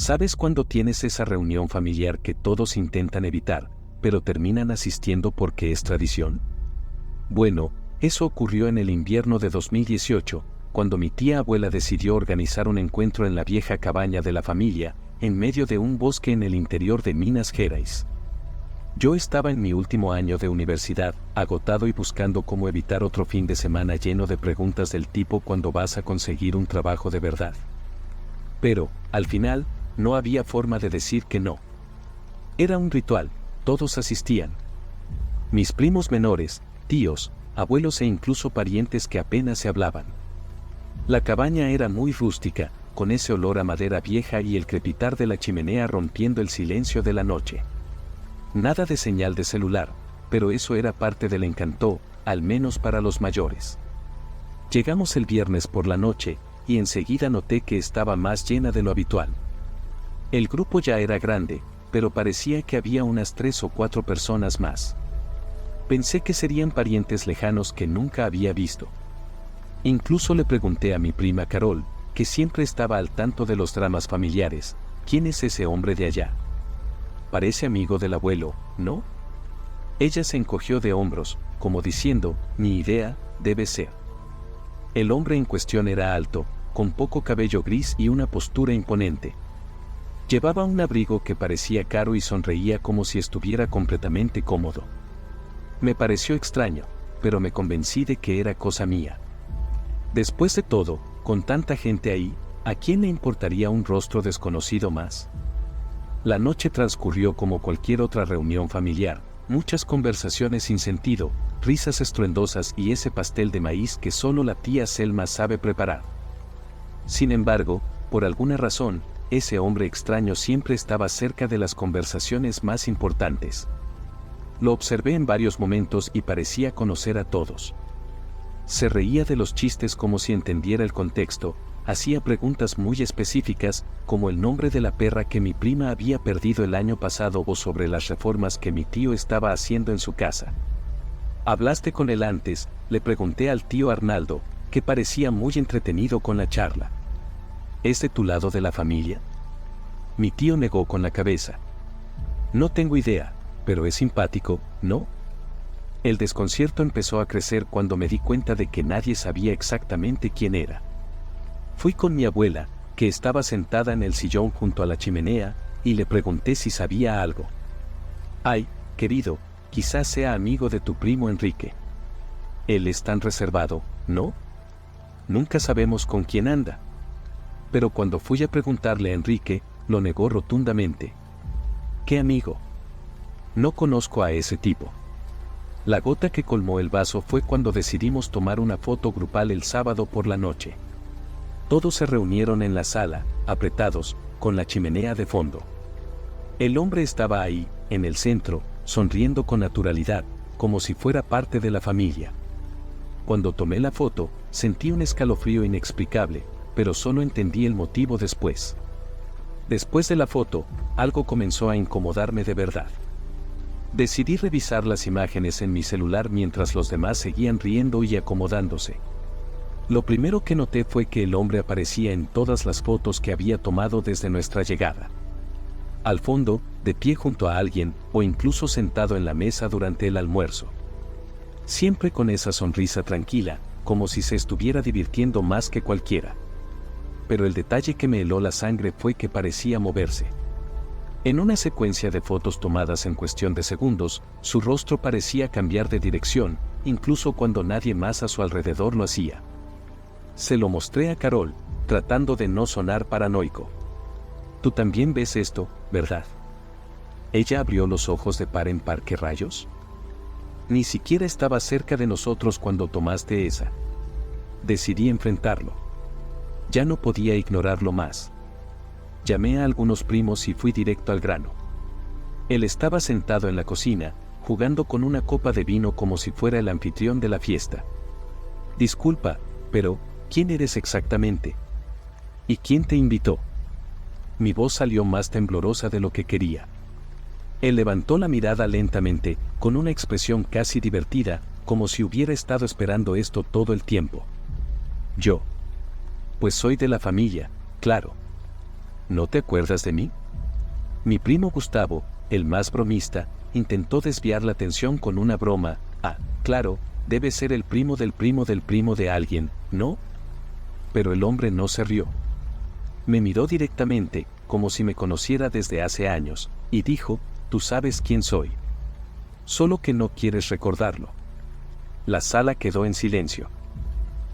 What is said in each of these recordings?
¿Sabes cuando tienes esa reunión familiar que todos intentan evitar, pero terminan asistiendo porque es tradición? Bueno, eso ocurrió en el invierno de 2018, cuando mi tía abuela decidió organizar un encuentro en la vieja cabaña de la familia, en medio de un bosque en el interior de Minas Gerais. Yo estaba en mi último año de universidad, agotado y buscando cómo evitar otro fin de semana lleno de preguntas del tipo ¿cuándo vas a conseguir un trabajo de verdad? Pero, al final, no había forma de decir que no. Era un ritual, todos asistían. Mis primos menores, tíos, abuelos e incluso parientes que apenas se hablaban. La cabaña era muy rústica, con ese olor a madera vieja y el crepitar de la chimenea rompiendo el silencio de la noche. Nada de señal de celular, pero eso era parte del encanto, al menos para los mayores. Llegamos el viernes por la noche, y enseguida noté que estaba más llena de lo habitual. El grupo ya era grande, pero parecía que había unas 3 o 4 personas más. Pensé que serían parientes lejanos que nunca había visto. Incluso le pregunté a mi prima Carol, que siempre estaba al tanto de los dramas familiares, ¿quién es ese hombre de allá? Parece amigo del abuelo, ¿no? Ella se encogió de hombros, como diciendo, ni idea, debe ser. El hombre en cuestión era alto, con poco cabello gris y una postura imponente. Llevaba un abrigo que parecía caro y sonreía como si estuviera completamente cómodo. Me pareció extraño, pero me convencí de que era cosa mía. Después de todo, con tanta gente ahí, ¿a quién le importaría un rostro desconocido más? La noche transcurrió como cualquier otra reunión familiar, muchas conversaciones sin sentido, risas estruendosas y ese pastel de maíz que solo la tía Selma sabe preparar. Sin embargo, por alguna razón, ese hombre extraño siempre estaba cerca de las conversaciones más importantes. Lo observé en varios momentos y parecía conocer a todos. Se reía de los chistes como si entendiera el contexto, hacía preguntas muy específicas, como el nombre de la perra que mi prima había perdido el año pasado o sobre las reformas que mi tío estaba haciendo en su casa. ¿Hablaste con él antes?, le pregunté al tío Arnaldo, que parecía muy entretenido con la charla. ¿Es de tu lado de la familia? Mi tío negó con la cabeza. No tengo idea, pero es simpático, ¿no? El desconcierto empezó a crecer cuando me di cuenta de que nadie sabía exactamente quién era. Fui con mi abuela, que estaba sentada en el sillón junto a la chimenea, y le pregunté si sabía algo. Ay, querido, quizás sea amigo de tu primo Enrique. Él es tan reservado, ¿no? Nunca sabemos con quién anda. Pero cuando fui a preguntarle a Enrique, lo negó rotundamente. ¿Qué amigo? No conozco a ese tipo. La gota que colmó el vaso fue cuando decidimos tomar una foto grupal el sábado por la noche. Todos se reunieron en la sala, apretados, con la chimenea de fondo. El hombre estaba ahí, en el centro, sonriendo con naturalidad, como si fuera parte de la familia. Cuando tomé la foto, sentí un escalofrío inexplicable, pero solo entendí el motivo después. Después de la foto, algo comenzó a incomodarme de verdad. Decidí revisar las imágenes en mi celular mientras los demás seguían riendo y acomodándose. Lo primero que noté fue que el hombre aparecía en todas las fotos que había tomado desde nuestra llegada. Al fondo, de pie junto a alguien, o incluso sentado en la mesa durante el almuerzo. Siempre con esa sonrisa tranquila, como si se estuviera divirtiendo más que cualquiera. Pero el detalle que me heló la sangre fue que parecía moverse. En una secuencia de fotos tomadas en cuestión de segundos, su rostro parecía cambiar de dirección, incluso cuando nadie más a su alrededor lo hacía. Se lo mostré a Carol, tratando de no sonar paranoico. Tú también ves esto, ¿verdad? Ella abrió los ojos de par en par. ¿Qué rayos? Ni siquiera estaba cerca de nosotros cuando tomaste esa. Decidí enfrentarlo. Ya no podía ignorarlo más. Llamé a algunos primos y fui directo al grano. Él estaba sentado en la cocina, jugando con una copa de vino como si fuera el anfitrión de la fiesta. Disculpa, pero, ¿quién eres exactamente? ¿Y quién te invitó? Mi voz salió más temblorosa de lo que quería. Él levantó la mirada lentamente, con una expresión casi divertida, como si hubiera estado esperando esto todo el tiempo. Yo. Pues soy de la familia, claro. ¿no te acuerdas de mí? Mi primo Gustavo, el más bromista, intentó desviar la atención con una broma. Ah, claro, debe ser el primo del primo del primo de alguien, ¿no? Pero el hombre no se rió. Me miró directamente, como si me conociera desde hace años, y dijo, tú sabes quién soy. Solo que no quieres recordarlo. La sala quedó en silencio.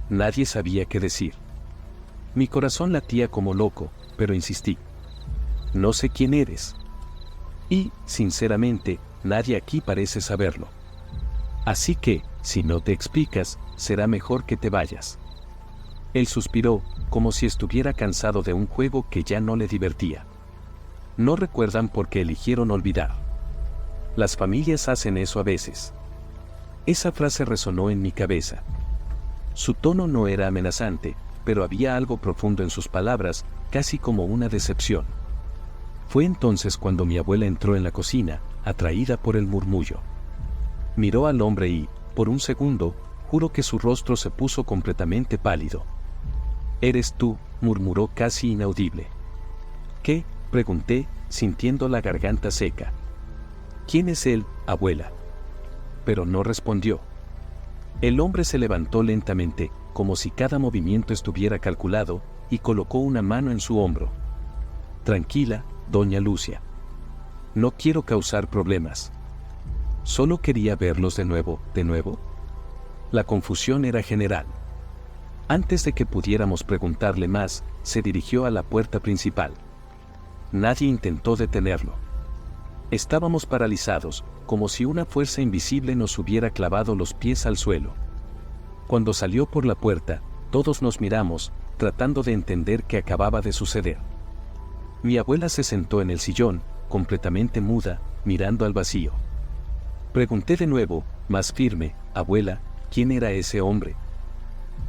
Nadie sabía qué decir. Mi corazón latía como loco, pero insistí. No sé quién eres. Y, sinceramente, nadie aquí parece saberlo. Así que, si no te explicas, será mejor que te vayas. Él suspiró, como si estuviera cansado de un juego que ya no le divertía. No recuerdan por qué eligieron olvidar. Las familias hacen eso a veces. Esa frase resonó en mi cabeza. Su tono no era amenazante, pero había algo profundo en sus palabras, casi como una decepción. Fue entonces cuando mi abuela entró en la cocina, atraída por el murmullo. Miró al hombre y, por un segundo, juro que su rostro se puso completamente pálido. «Eres tú», murmuró casi inaudible. «¿Qué?», pregunté, sintiendo la garganta seca. «¿Quién es él, abuela?». Pero no respondió. El hombre se levantó lentamente, como si cada movimiento estuviera calculado, y colocó una mano en su hombro. «Tranquila, doña Lucia. No quiero causar problemas. Solo quería verlos de nuevo, ¿de nuevo?». La confusión era general. Antes de que pudiéramos preguntarle más, se dirigió a la puerta principal. Nadie intentó detenerlo. Estábamos paralizados, como si una fuerza invisible nos hubiera clavado los pies al suelo. Cuando salió por la puerta, todos nos miramos, tratando de entender qué acababa de suceder. Mi abuela se sentó en el sillón, completamente muda, mirando al vacío. Pregunté de nuevo, más firme, «Abuela, ¿quién era ese hombre?».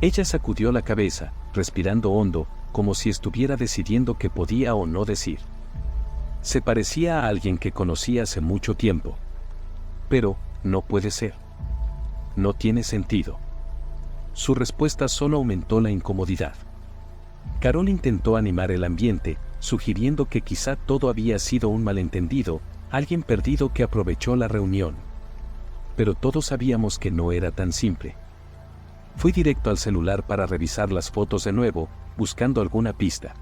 Ella sacudió la cabeza, respirando hondo, como si estuviera decidiendo qué podía o no decir. Se parecía a alguien que conocí hace mucho tiempo. Pero, no puede ser. No tiene sentido. Su respuesta solo aumentó la incomodidad. Carol intentó animar el ambiente, sugiriendo que quizá todo había sido un malentendido, alguien perdido que aprovechó la reunión. Pero todos sabíamos que no era tan simple. Fui directo al celular para revisar las fotos de nuevo, buscando alguna pista.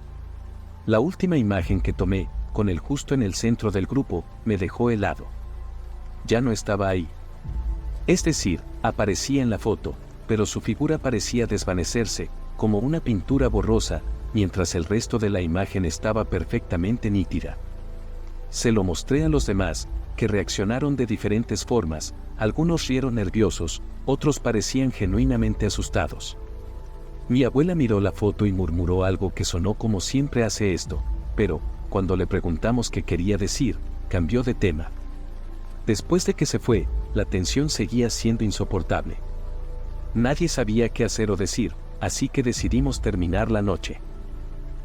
La última imagen que tomé, con él justo en el centro del grupo, me dejó helado. Ya no estaba ahí. Es decir, aparecía en la foto, pero su figura parecía desvanecerse, como una pintura borrosa, mientras el resto de la imagen estaba perfectamente nítida. Se lo mostré a los demás, que reaccionaron de diferentes formas, algunos rieron nerviosos, otros parecían genuinamente asustados. Mi abuela miró la foto y murmuró algo que sonó como siempre hace esto, pero, cuando le preguntamos qué quería decir, cambió de tema. Después de que se fue, la tensión seguía siendo insoportable. Nadie sabía qué hacer o decir, así que decidimos terminar la noche.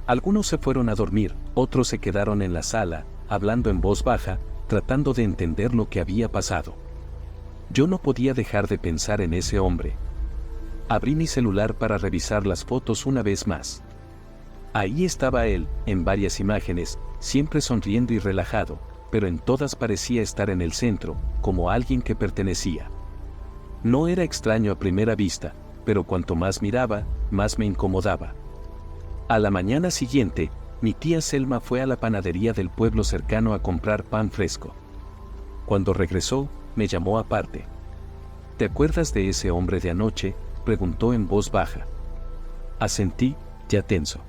Algunos se fueron a dormir, otros se quedaron en la sala, hablando en voz baja, tratando de entender lo que había pasado. Yo no podía dejar de pensar en ese hombre. Abrí mi celular para revisar las fotos una vez más. Ahí estaba él, en varias imágenes, siempre sonriendo y relajado, pero en todas parecía estar en el centro, como alguien que pertenecía. No era extraño a primera vista, pero cuanto más miraba, más me incomodaba. A la mañana siguiente, mi tía Selma fue a la panadería del pueblo cercano a comprar pan fresco. Cuando regresó, me llamó aparte. «¿Te acuerdas de ese hombre de anoche?», preguntó en voz baja. Asentí, ya tenso.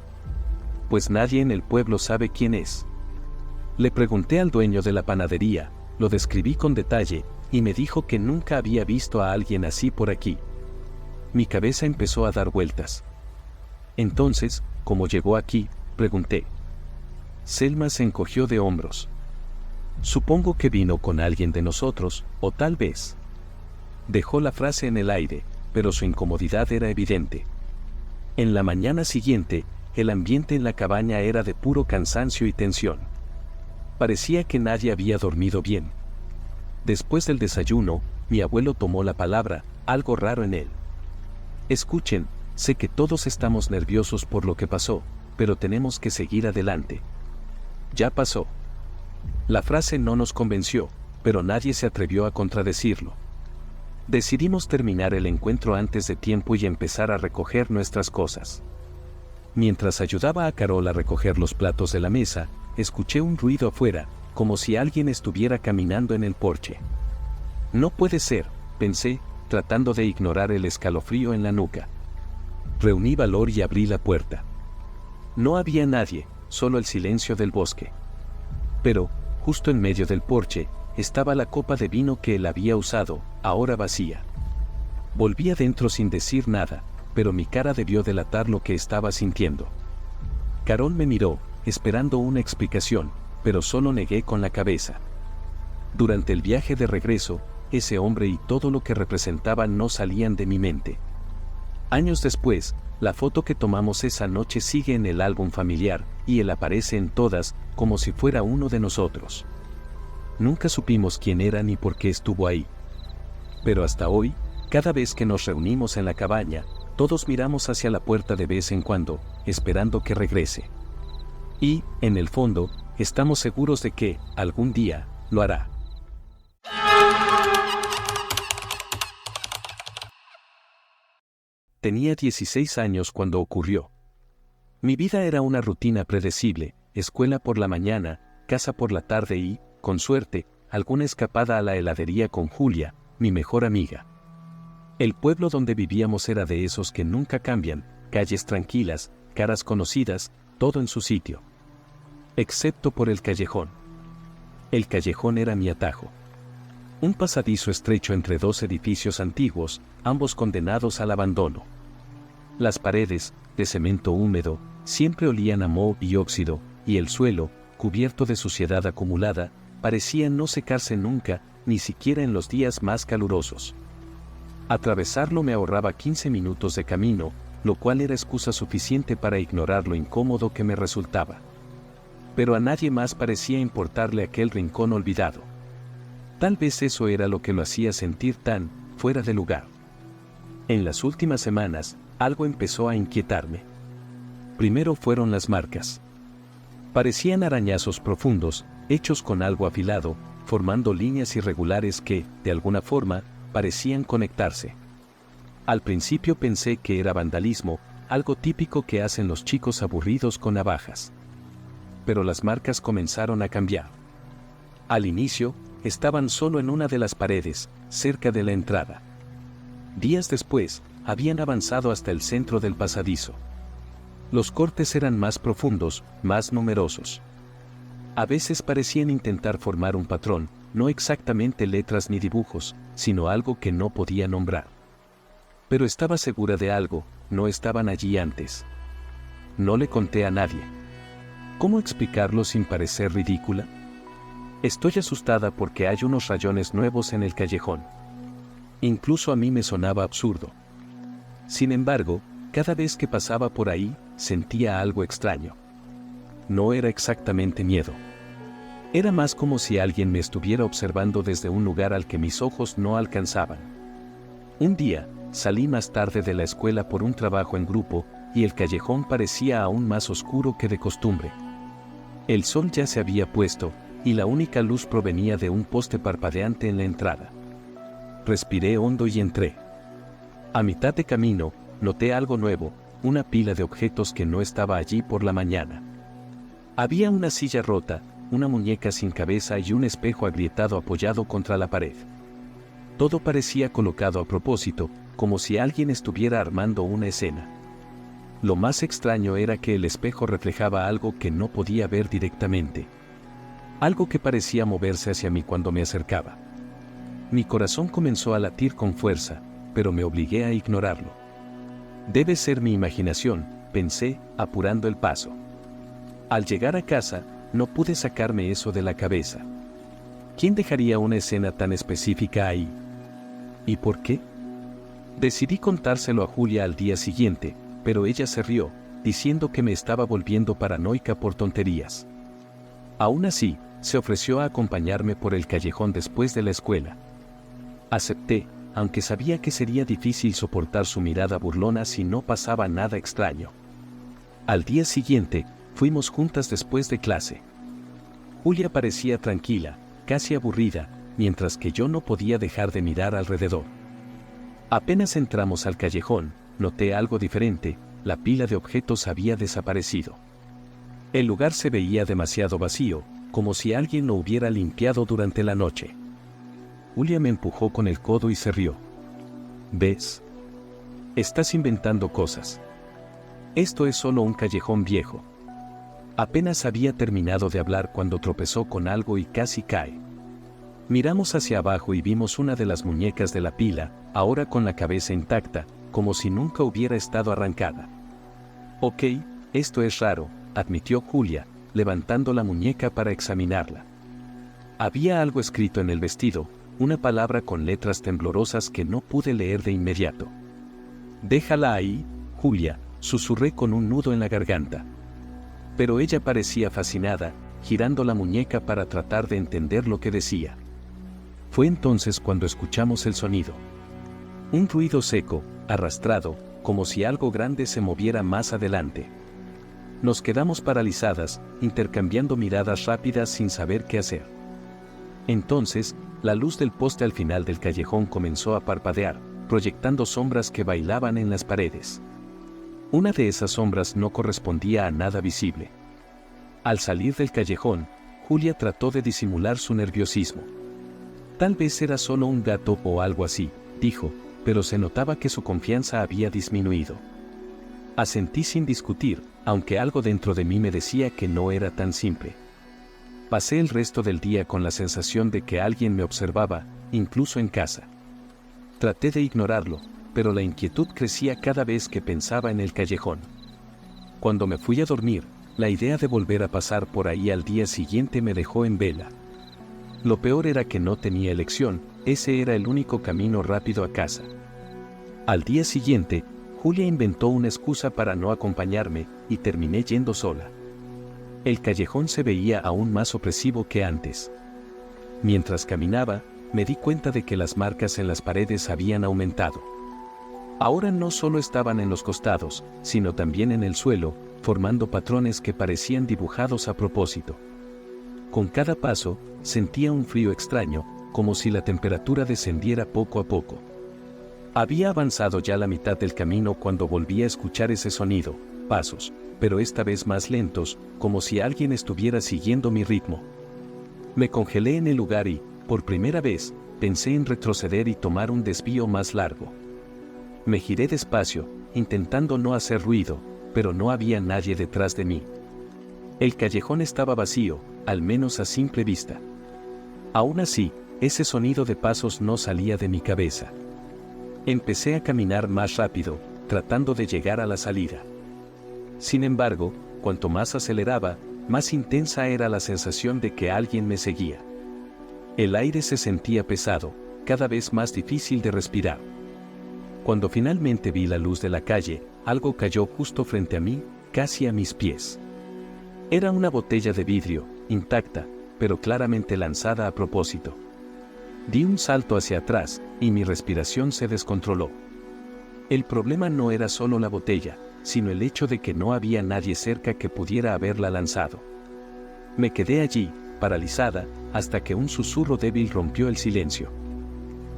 «Pues nadie en el pueblo sabe quién es». Le pregunté al dueño de la panadería, lo describí con detalle, y me dijo que nunca había visto a alguien así por aquí. Mi cabeza empezó a dar vueltas. Entonces, ¿cómo llegó aquí?, pregunté. Selma se encogió de hombros. «Supongo que vino con alguien de nosotros, o tal vez». Dejó la frase en el aire, pero su incomodidad era evidente. En la mañana siguiente, el ambiente en la cabaña era de puro cansancio y tensión. Parecía que nadie había dormido bien. Después del desayuno, mi abuelo tomó la palabra, algo raro en él. «Escuchen, sé que todos estamos nerviosos por lo que pasó, pero tenemos que seguir adelante. Ya pasó. La frase no nos convenció, pero nadie se atrevió a contradecirlo. Decidimos terminar el encuentro antes de tiempo y empezar a recoger nuestras cosas. Mientras ayudaba a Carol a recoger los platos de la mesa, escuché un ruido afuera, como si alguien estuviera caminando en el porche. No puede ser, pensé, tratando de ignorar el escalofrío en la nuca. Reuní valor y abrí la puerta. No había nadie, solo el silencio del bosque. Pero, justo en medio del porche, estaba la copa de vino que él había usado, ahora vacía. Volví adentro sin decir nada, pero mi cara debió delatar lo que estaba sintiendo. Carol me miró, esperando una explicación, pero solo negué con la cabeza. Durante el viaje de regreso, ese hombre y todo lo que representaba no salían de mi mente. Años después, la foto que tomamos esa noche sigue en el álbum familiar, y él aparece en todas, como si fuera uno de nosotros. Nunca supimos quién era ni por qué estuvo ahí. Pero hasta hoy, cada vez que nos reunimos en la cabaña, todos miramos hacia la puerta de vez en cuando, esperando que regrese. Y, en el fondo, estamos seguros de que, algún día, lo hará. Tenía 16 años cuando ocurrió. Mi vida era una rutina predecible, escuela por la mañana, casa por la tarde y, con suerte, alguna escapada a la heladería con Julia, mi mejor amiga. El pueblo donde vivíamos era de esos que nunca cambian, calles tranquilas, caras conocidas, todo en su sitio. Excepto por el callejón. El callejón era mi atajo. Un pasadizo estrecho entre dos edificios antiguos, ambos condenados al abandono. Las paredes, de cemento húmedo, siempre olían a moho y óxido, y el suelo, cubierto de suciedad acumulada, parecía no secarse nunca, ni siquiera en los días más calurosos. Atravesarlo me ahorraba 15 minutos de camino, lo cual era excusa suficiente para ignorar lo incómodo que me resultaba. Pero a nadie más parecía importarle aquel rincón olvidado. Tal vez eso era lo que lo hacía sentir tan fuera de lugar. En las últimas semanas, algo empezó a inquietarme. Primero fueron las marcas. Parecían arañazos profundos, hechos con algo afilado, formando líneas irregulares que, de alguna forma, parecían conectarse. Al principio pensé que era vandalismo, algo típico que hacen los chicos aburridos con navajas. Pero las marcas comenzaron a cambiar. Al inicio, estaban solo en una de las paredes, cerca de la entrada. Días después, habían avanzado hasta el centro del pasadizo. Los cortes eran más profundos, más numerosos. A veces parecían intentar formar un patrón, no exactamente letras ni dibujos, sino algo que no podía nombrar. Pero estaba segura de algo, no estaban allí antes. No le conté a nadie. ¿Cómo explicarlo sin parecer ridícula? Estoy asustada porque hay unos rayones nuevos en el callejón. Incluso a mí me sonaba absurdo. Sin embargo, cada vez que pasaba por ahí, sentía algo extraño. No era exactamente miedo. Era más como si alguien me estuviera observando desde un lugar al que mis ojos no alcanzaban. Un día, salí más tarde de la escuela por un trabajo en grupo, y el callejón parecía aún más oscuro que de costumbre. El sol ya se había puesto, y la única luz provenía de un poste parpadeante en la entrada. Respiré hondo y entré. A mitad de camino, noté algo nuevo, una pila de objetos que no estaba allí por la mañana. Había una silla rota, una muñeca sin cabeza y un espejo agrietado apoyado contra la pared. Todo parecía colocado a propósito, como si alguien estuviera armando una escena. Lo más extraño era que el espejo reflejaba algo que no podía ver directamente. Algo que parecía moverse hacia mí cuando me acercaba. Mi corazón comenzó a latir con fuerza, pero me obligué a ignorarlo. Debe ser mi imaginación, pensé, apurando el paso. Al llegar a casa, no pude sacarme eso de la cabeza. ¿Quién dejaría una escena tan específica ahí? ¿Y por qué? Decidí contárselo a Julia al día siguiente, pero ella se rió, diciendo que me estaba volviendo paranoica por tonterías. Aún así, se ofreció a acompañarme por el callejón después de la escuela. Acepté, aunque sabía que sería difícil soportar su mirada burlona si no pasaba nada extraño. Al día siguiente, fuimos juntas después de clase. Julia parecía tranquila, casi aburrida, mientras que yo no podía dejar de mirar alrededor. Apenas entramos al callejón, noté algo diferente: la pila de objetos había desaparecido. El lugar se veía demasiado vacío, como si alguien lo hubiera limpiado durante la noche. Julia me empujó con el codo y se rió. ¿Ves? Estás inventando cosas. Esto es solo un callejón viejo. Apenas había terminado de hablar cuando tropezó con algo y casi cae. Miramos hacia abajo y vimos una de las muñecas de la pila, ahora con la cabeza intacta, como si nunca hubiera estado arrancada. Ok, esto es raro, admitió Julia, levantando la muñeca para examinarla. Había algo escrito en el vestido, una palabra con letras temblorosas que no pude leer de inmediato. Déjala ahí, Julia, susurré con un nudo en la garganta. Pero ella parecía fascinada, girando la muñeca para tratar de entender lo que decía. Fue entonces cuando escuchamos el sonido. Un ruido seco, arrastrado, como si algo grande se moviera más adelante. Nos quedamos paralizadas, intercambiando miradas rápidas sin saber qué hacer. Entonces, la luz del poste al final del callejón comenzó a parpadear, proyectando sombras que bailaban en las paredes. Una de esas sombras no correspondía a nada visible. Al salir del callejón, Julia trató de disimular su nerviosismo. Tal vez era solo un gato o algo así, dijo, pero se notaba que su confianza había disminuido. Asentí sin discutir, aunque algo dentro de mí me decía que no era tan simple. Pasé el resto del día con la sensación de que alguien me observaba, incluso en casa. Traté de ignorarlo, pero la inquietud crecía cada vez que pensaba en el callejón. Cuando me fui a dormir, la idea de volver a pasar por ahí al día siguiente me dejó en vela. Lo peor era que no tenía elección, ese era el único camino rápido a casa. Al día siguiente, Julia inventó una excusa para no acompañarme, y terminé yendo sola. El callejón se veía aún más opresivo que antes. Mientras caminaba, me di cuenta de que las marcas en las paredes habían aumentado. Ahora no solo estaban en los costados, sino también en el suelo, formando patrones que parecían dibujados a propósito. Con cada paso, sentía un frío extraño, como si la temperatura descendiera poco a poco. Había avanzado ya la mitad del camino cuando volví a escuchar ese sonido, pasos, pero esta vez más lentos, como si alguien estuviera siguiendo mi ritmo. Me congelé en el lugar y, por primera vez, pensé en retroceder y tomar un desvío más largo. Me giré despacio, intentando no hacer ruido, pero no había nadie detrás de mí. El callejón estaba vacío, al menos a simple vista. Aún así, ese sonido de pasos no salía de mi cabeza. Empecé a caminar más rápido, tratando de llegar a la salida. Sin embargo, cuanto más aceleraba, más intensa era la sensación de que alguien me seguía. El aire se sentía pesado, cada vez más difícil de respirar. Cuando finalmente vi la luz de la calle, algo cayó justo frente a mí, casi a mis pies. Era una botella de vidrio, intacta, pero claramente lanzada a propósito. Di un salto hacia atrás, y mi respiración se descontroló. El problema no era solo la botella, sino el hecho de que no había nadie cerca que pudiera haberla lanzado. Me quedé allí, paralizada, hasta que un susurro débil rompió el silencio.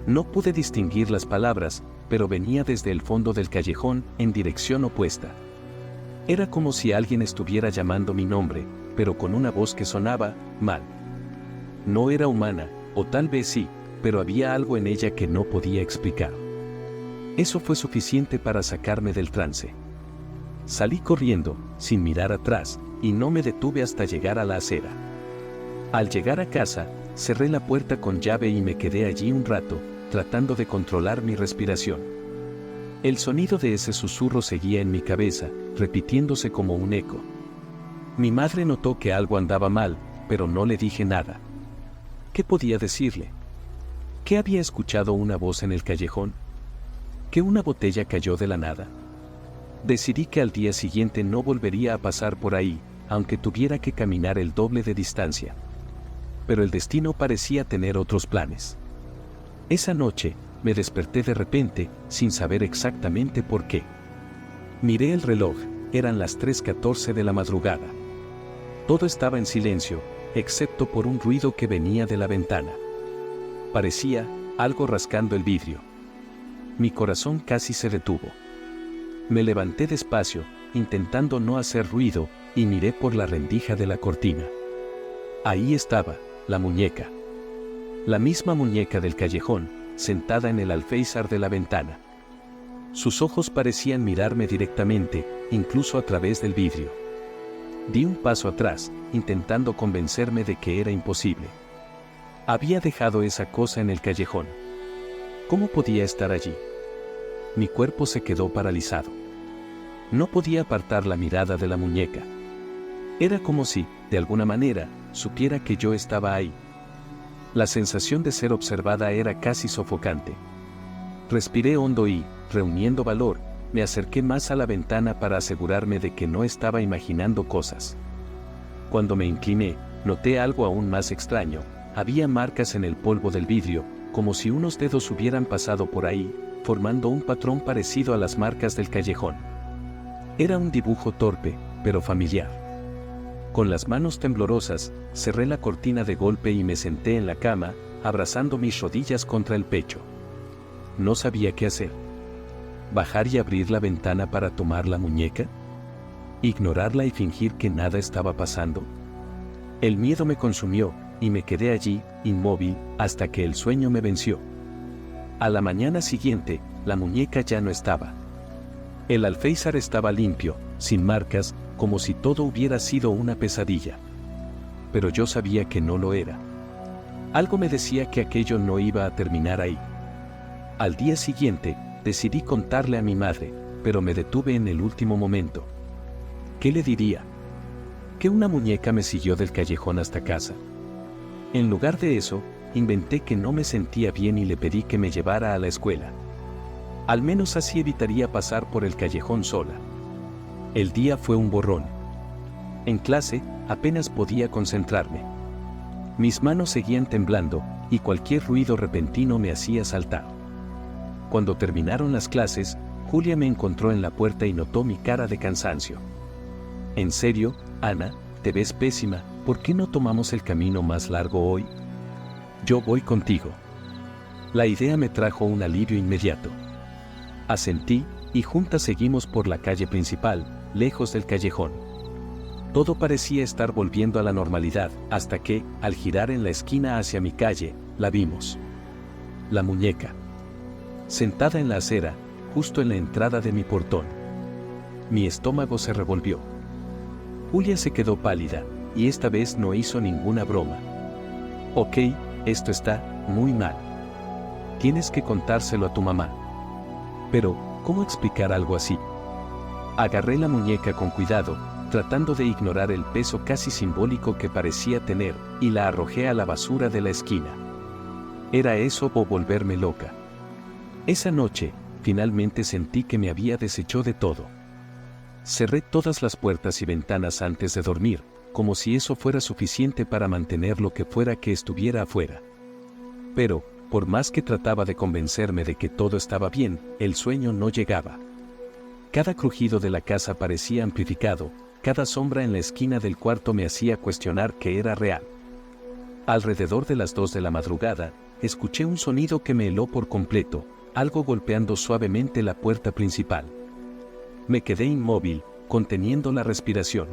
No pude distinguir las palabras, pero venía desde el fondo del callejón, en dirección opuesta. Era como si alguien estuviera llamando mi nombre, pero con una voz que sonaba mal. No era humana, o tal vez sí, pero había algo en ella que no podía explicar. Eso fue suficiente para sacarme del trance. Salí corriendo, sin mirar atrás, y no me detuve hasta llegar a la acera. Al llegar a casa, cerré la puerta con llave y me quedé allí un rato, tratando de controlar mi respiración. El sonido de ese susurro seguía en mi cabeza, repitiéndose como un eco. Mi madre notó que algo andaba mal, pero no le dije nada. ¿Qué podía decirle? ¿Qué había escuchado una voz en el callejón? ¿Que una botella cayó de la nada? Decidí que al día siguiente no volvería a pasar por ahí, aunque tuviera que caminar el doble de distancia. Pero el destino parecía tener otros planes. Esa noche, me desperté de repente, sin saber exactamente por qué. Miré el reloj, eran las 3:14 de la madrugada. Todo estaba en silencio, excepto por un ruido que venía de la ventana. Parecía algo rascando el vidrio. Mi corazón casi se detuvo. Me levanté despacio, intentando no hacer ruido, y miré por la rendija de la cortina. Ahí estaba, la muñeca. La misma muñeca del callejón, sentada en el alféizar de la ventana. Sus ojos parecían mirarme directamente, incluso a través del vidrio. Di un paso atrás, intentando convencerme de que era imposible. Había dejado esa cosa en el callejón. ¿Cómo podía estar allí? Mi cuerpo se quedó paralizado. No podía apartar la mirada de la muñeca. Era como si, de alguna manera, supiera que yo estaba ahí. La sensación de ser observada era casi sofocante. Respiré hondo y, reuniendo valor, me acerqué más a la ventana para asegurarme de que no estaba imaginando cosas. Cuando me incliné, noté algo aún más extraño. Había marcas en el polvo del vidrio, como si unos dedos hubieran pasado por ahí, formando un patrón parecido a las marcas del callejón. Era un dibujo torpe, pero familiar. Con las manos temblorosas, cerré la cortina de golpe y me senté en la cama, abrazando mis rodillas contra el pecho. No sabía qué hacer. ¿Bajar y abrir la ventana para tomar la muñeca? ¿Ignorarla y fingir que nada estaba pasando? El miedo me consumió, y me quedé allí, inmóvil, hasta que el sueño me venció. A la mañana siguiente, la muñeca ya no estaba. El alféizar estaba limpio, sin marcas, como si todo hubiera sido una pesadilla. Pero yo sabía que no lo era. Algo me decía que aquello no iba a terminar ahí. Al día siguiente, decidí contarle a mi madre, pero me detuve en el último momento. ¿Qué le diría? ¿Que una muñeca me siguió del callejón hasta casa? En lugar de eso, inventé que no me sentía bien y le pedí que me llevara a la escuela. Al menos así evitaría pasar por el callejón sola. El día fue un borrón. En clase, apenas podía concentrarme. Mis manos seguían temblando, y cualquier ruido repentino me hacía saltar. Cuando terminaron las clases, Julia me encontró en la puerta y notó mi cara de cansancio. ¿En serio, Ana? Te ves pésima, ¿por qué no tomamos el camino más largo hoy? Yo voy contigo. La idea me trajo un alivio inmediato. Asentí, y juntas seguimos por la calle principal, lejos del callejón. Todo parecía estar volviendo a la normalidad, hasta que, al girar en la esquina hacia mi calle, la vimos. La muñeca. Sentada en la acera, justo en la entrada de mi portón. Mi estómago se revolvió. Julia se quedó pálida, y esta vez no hizo ninguna broma. Ok, esto está muy mal. Tienes que contárselo a tu mamá. Pero, ¿cómo explicar algo así? Agarré la muñeca con cuidado, tratando de ignorar el peso casi simbólico que parecía tener, y la arrojé a la basura de la esquina. ¿Era eso o volverme loca? Esa noche, finalmente sentí que me había deshecho de todo. Cerré todas las puertas y ventanas antes de dormir, como si eso fuera suficiente para mantener lo que fuera que estuviera afuera. Pero, por más que trataba de convencerme de que todo estaba bien, el sueño no llegaba. Cada crujido de la casa parecía amplificado, cada sombra en la esquina del cuarto me hacía cuestionar que era real. Alrededor de las 2 de la madrugada, escuché un sonido que me heló por completo, algo golpeando suavemente la puerta principal. Me quedé inmóvil, conteniendo la respiración.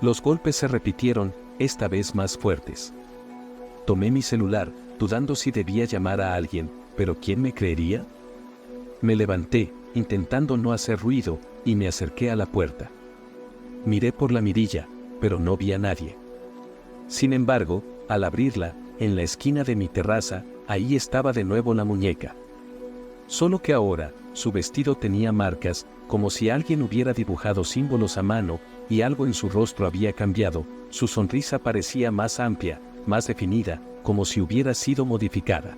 Los golpes se repitieron, esta vez más fuertes. Tomé mi celular, dudando si debía llamar a alguien, pero ¿quién me creería? Me levanté, intentando no hacer ruido, y me acerqué a la puerta. Miré por la mirilla, pero no vi a nadie. Sin embargo, al abrirla, en la esquina de mi terraza, ahí estaba de nuevo la muñeca. Solo que ahora, su vestido tenía marcas, como si alguien hubiera dibujado símbolos a mano, y algo en su rostro había cambiado, su sonrisa parecía más amplia, más definida, como si hubiera sido modificada.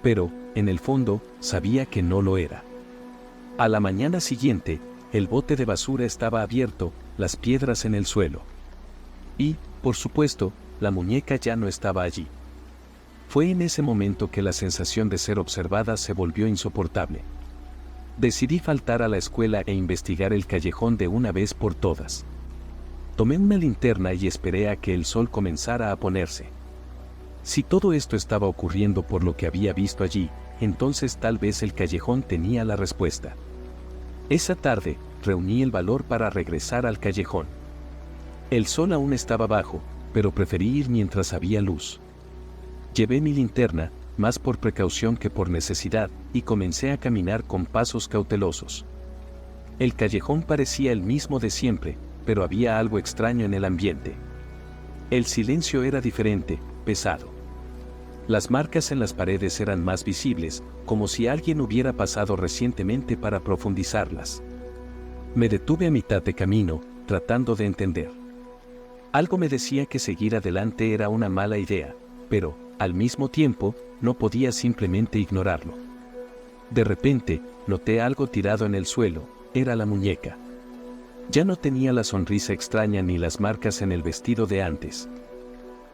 Pero, en el fondo, sabía que no lo era. A la mañana siguiente, el bote de basura estaba abierto, las piedras en el suelo. Y, por supuesto, la muñeca ya no estaba allí. Fue en ese momento que la sensación de ser observada se volvió insoportable. Decidí faltar a la escuela e investigar el callejón de una vez por todas. Tomé una linterna y esperé a que el sol comenzara a ponerse. Si todo esto estaba ocurriendo por lo que había visto allí, entonces tal vez el callejón tenía la respuesta. Esa tarde, reuní el valor para regresar al callejón. El sol aún estaba bajo, pero preferí ir mientras había luz. Llevé mi linterna, más por precaución que por necesidad, y comencé a caminar con pasos cautelosos. El callejón parecía el mismo de siempre, pero había algo extraño en el ambiente. El silencio era diferente, pesado. Las marcas en las paredes eran más visibles, como si alguien hubiera pasado recientemente para profundizarlas. Me detuve a mitad de camino, tratando de entender. Algo me decía que seguir adelante era una mala idea, pero, al mismo tiempo, no podía simplemente ignorarlo. De repente, noté algo tirado en el suelo, era la muñeca. Ya no tenía la sonrisa extraña ni las marcas en el vestido de antes.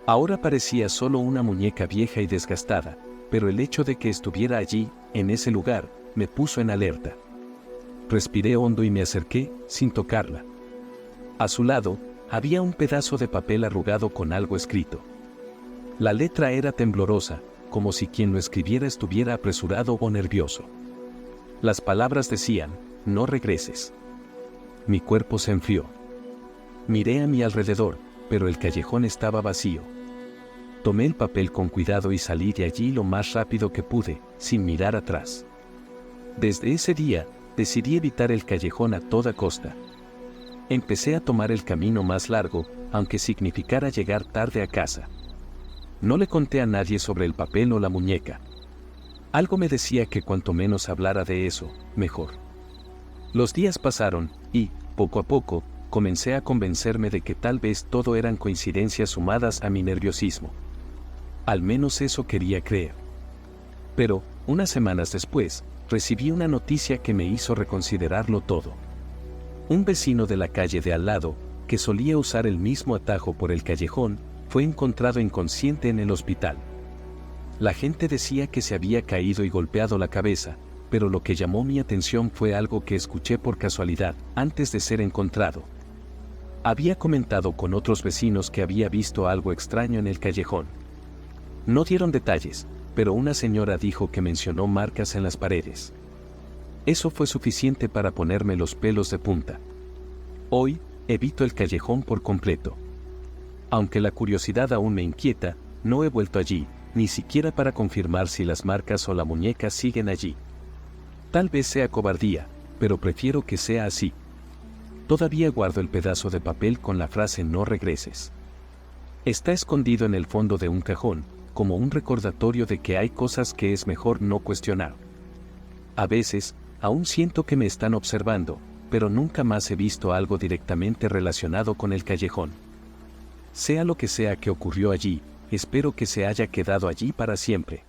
Ahora parecía solo una muñeca vieja y desgastada, pero el hecho de que estuviera allí, en ese lugar, me puso en alerta. Respiré hondo y me acerqué, sin tocarla. A su lado, había un pedazo de papel arrugado con algo escrito. La letra era temblorosa, como si quien lo escribiera estuviera apresurado o nervioso. Las palabras decían, no regreses. Mi cuerpo se enfrió. Miré a mi alrededor, pero el callejón estaba vacío. Tomé el papel con cuidado y salí de allí lo más rápido que pude, sin mirar atrás. Desde ese día, decidí evitar el callejón a toda costa. Empecé a tomar el camino más largo, aunque significara llegar tarde a casa. No le conté a nadie sobre el papel o la muñeca. Algo me decía que cuanto menos hablara de eso, mejor. Los días pasaron, y, poco a poco, comencé a convencerme de que tal vez todo eran coincidencias sumadas a mi nerviosismo. Al menos eso quería creer. Pero, unas semanas después, recibí una noticia que me hizo reconsiderarlo todo. Un vecino de la calle de al lado, que solía usar el mismo atajo por el callejón, fue encontrado inconsciente en el hospital. La gente decía que se había caído y golpeado la cabeza, pero lo que llamó mi atención fue algo que escuché por casualidad, antes de ser encontrado. Había comentado con otros vecinos que había visto algo extraño en el callejón. No dieron detalles, pero una señora dijo que mencionó marcas en las paredes. Eso fue suficiente para ponerme los pelos de punta. Hoy, evito el callejón por completo. Aunque la curiosidad aún me inquieta, no he vuelto allí, ni siquiera para confirmar si las marcas o la muñeca siguen allí. Tal vez sea cobardía, pero prefiero que sea así. Todavía guardo el pedazo de papel con la frase no regreses. Está escondido en el fondo de un cajón, como un recordatorio de que hay cosas que es mejor no cuestionar. A veces, aún siento que me están observando, pero nunca más he visto algo directamente relacionado con el callejón. Sea lo que sea que ocurrió allí, espero que se haya quedado allí para siempre.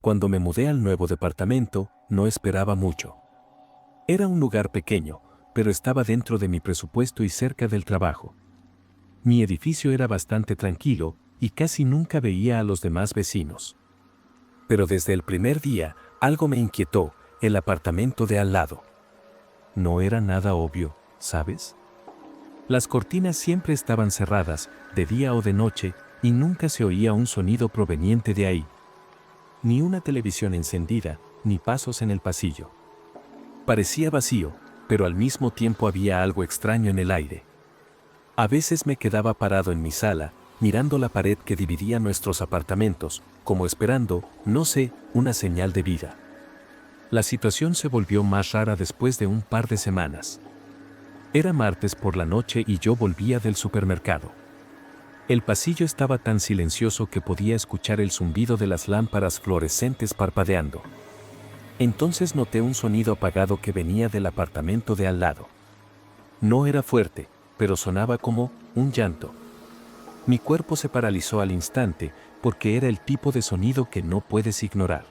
Cuando me mudé al nuevo departamento, no esperaba mucho. Era un lugar pequeño, pero estaba dentro de mi presupuesto y cerca del trabajo. Mi edificio era bastante tranquilo, y casi nunca veía a los demás vecinos. Pero desde el primer día, algo me inquietó, el apartamento de al lado. No era nada obvio, ¿sabes? Las cortinas siempre estaban cerradas, de día o de noche, y nunca se oía un sonido proveniente de ahí. Ni una televisión encendida, ni pasos en el pasillo. Parecía vacío, pero al mismo tiempo había algo extraño en el aire. A veces me quedaba parado en mi sala, mirando la pared que dividía nuestros apartamentos, como esperando, no sé, una señal de vida. La situación se volvió más rara después de un par de semanas. Era martes por la noche y yo volvía del supermercado. El pasillo estaba tan silencioso que podía escuchar el zumbido de las lámparas fluorescentes parpadeando. Entonces noté un sonido apagado que venía del apartamento de al lado. No era fuerte, pero sonaba como un llanto. Mi cuerpo se paralizó al instante, porque era el tipo de sonido que no puedes ignorar.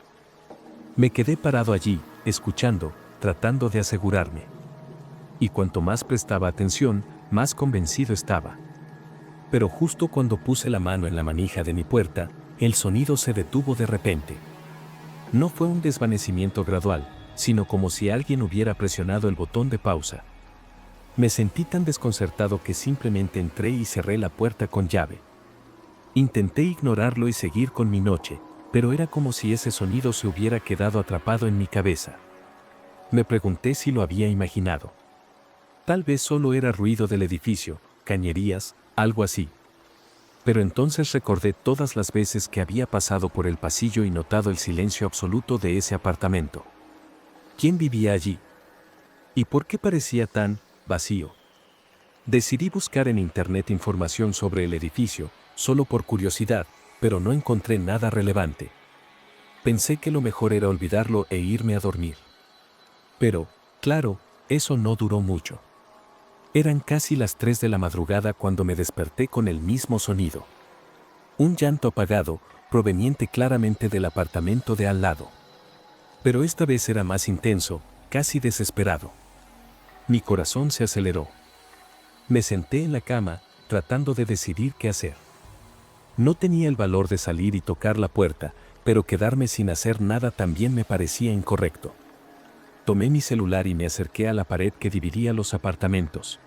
Me quedé parado allí, escuchando, tratando de asegurarme. Y cuanto más prestaba atención, más convencido estaba. Pero justo cuando puse la mano en la manija de mi puerta, el sonido se detuvo de repente. No fue un desvanecimiento gradual, sino como si alguien hubiera presionado el botón de pausa. Me sentí tan desconcertado que simplemente entré y cerré la puerta con llave. Intenté ignorarlo y seguir con mi noche, pero era como si ese sonido se hubiera quedado atrapado en mi cabeza. Me pregunté si lo había imaginado. Tal vez solo era ruido del edificio, cañerías, algo así. Pero entonces recordé todas las veces que había pasado por el pasillo y notado el silencio absoluto de ese apartamento. ¿Quién vivía allí? ¿Y por qué parecía tan vacío? Decidí buscar en internet información sobre el edificio, solo por curiosidad, pero no encontré nada relevante. Pensé que lo mejor era olvidarlo e irme a dormir. Pero, claro, eso no duró mucho. Eran casi las 3 de la madrugada cuando me desperté con el mismo sonido. Un llanto apagado, proveniente claramente del apartamento de al lado. Pero esta vez era más intenso, casi desesperado. Mi corazón se aceleró. Me senté en la cama, tratando de decidir qué hacer. No tenía el valor de salir y tocar la puerta, pero quedarme sin hacer nada también me parecía incorrecto. Tomé mi celular y me acerqué a la pared que dividía los apartamentos.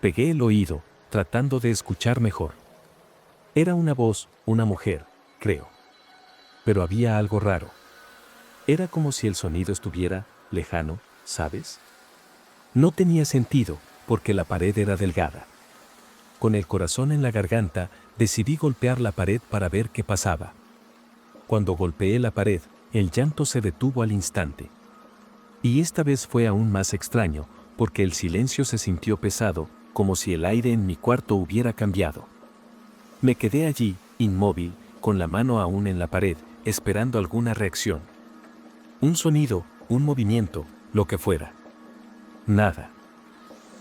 Pegué el oído, tratando de escuchar mejor. Era una voz, una mujer, creo. Pero había algo raro. Era como si el sonido estuviera lejano, ¿sabes? No tenía sentido, porque la pared era delgada. Con el corazón en la garganta, decidí golpear la pared para ver qué pasaba. Cuando golpeé la pared, el llanto se detuvo al instante. Y esta vez fue aún más extraño, porque el silencio se sintió pesado, como si el aire en mi cuarto hubiera cambiado. Me quedé allí, inmóvil, con la mano aún en la pared, esperando alguna reacción. Un sonido, un movimiento, lo que fuera. Nada.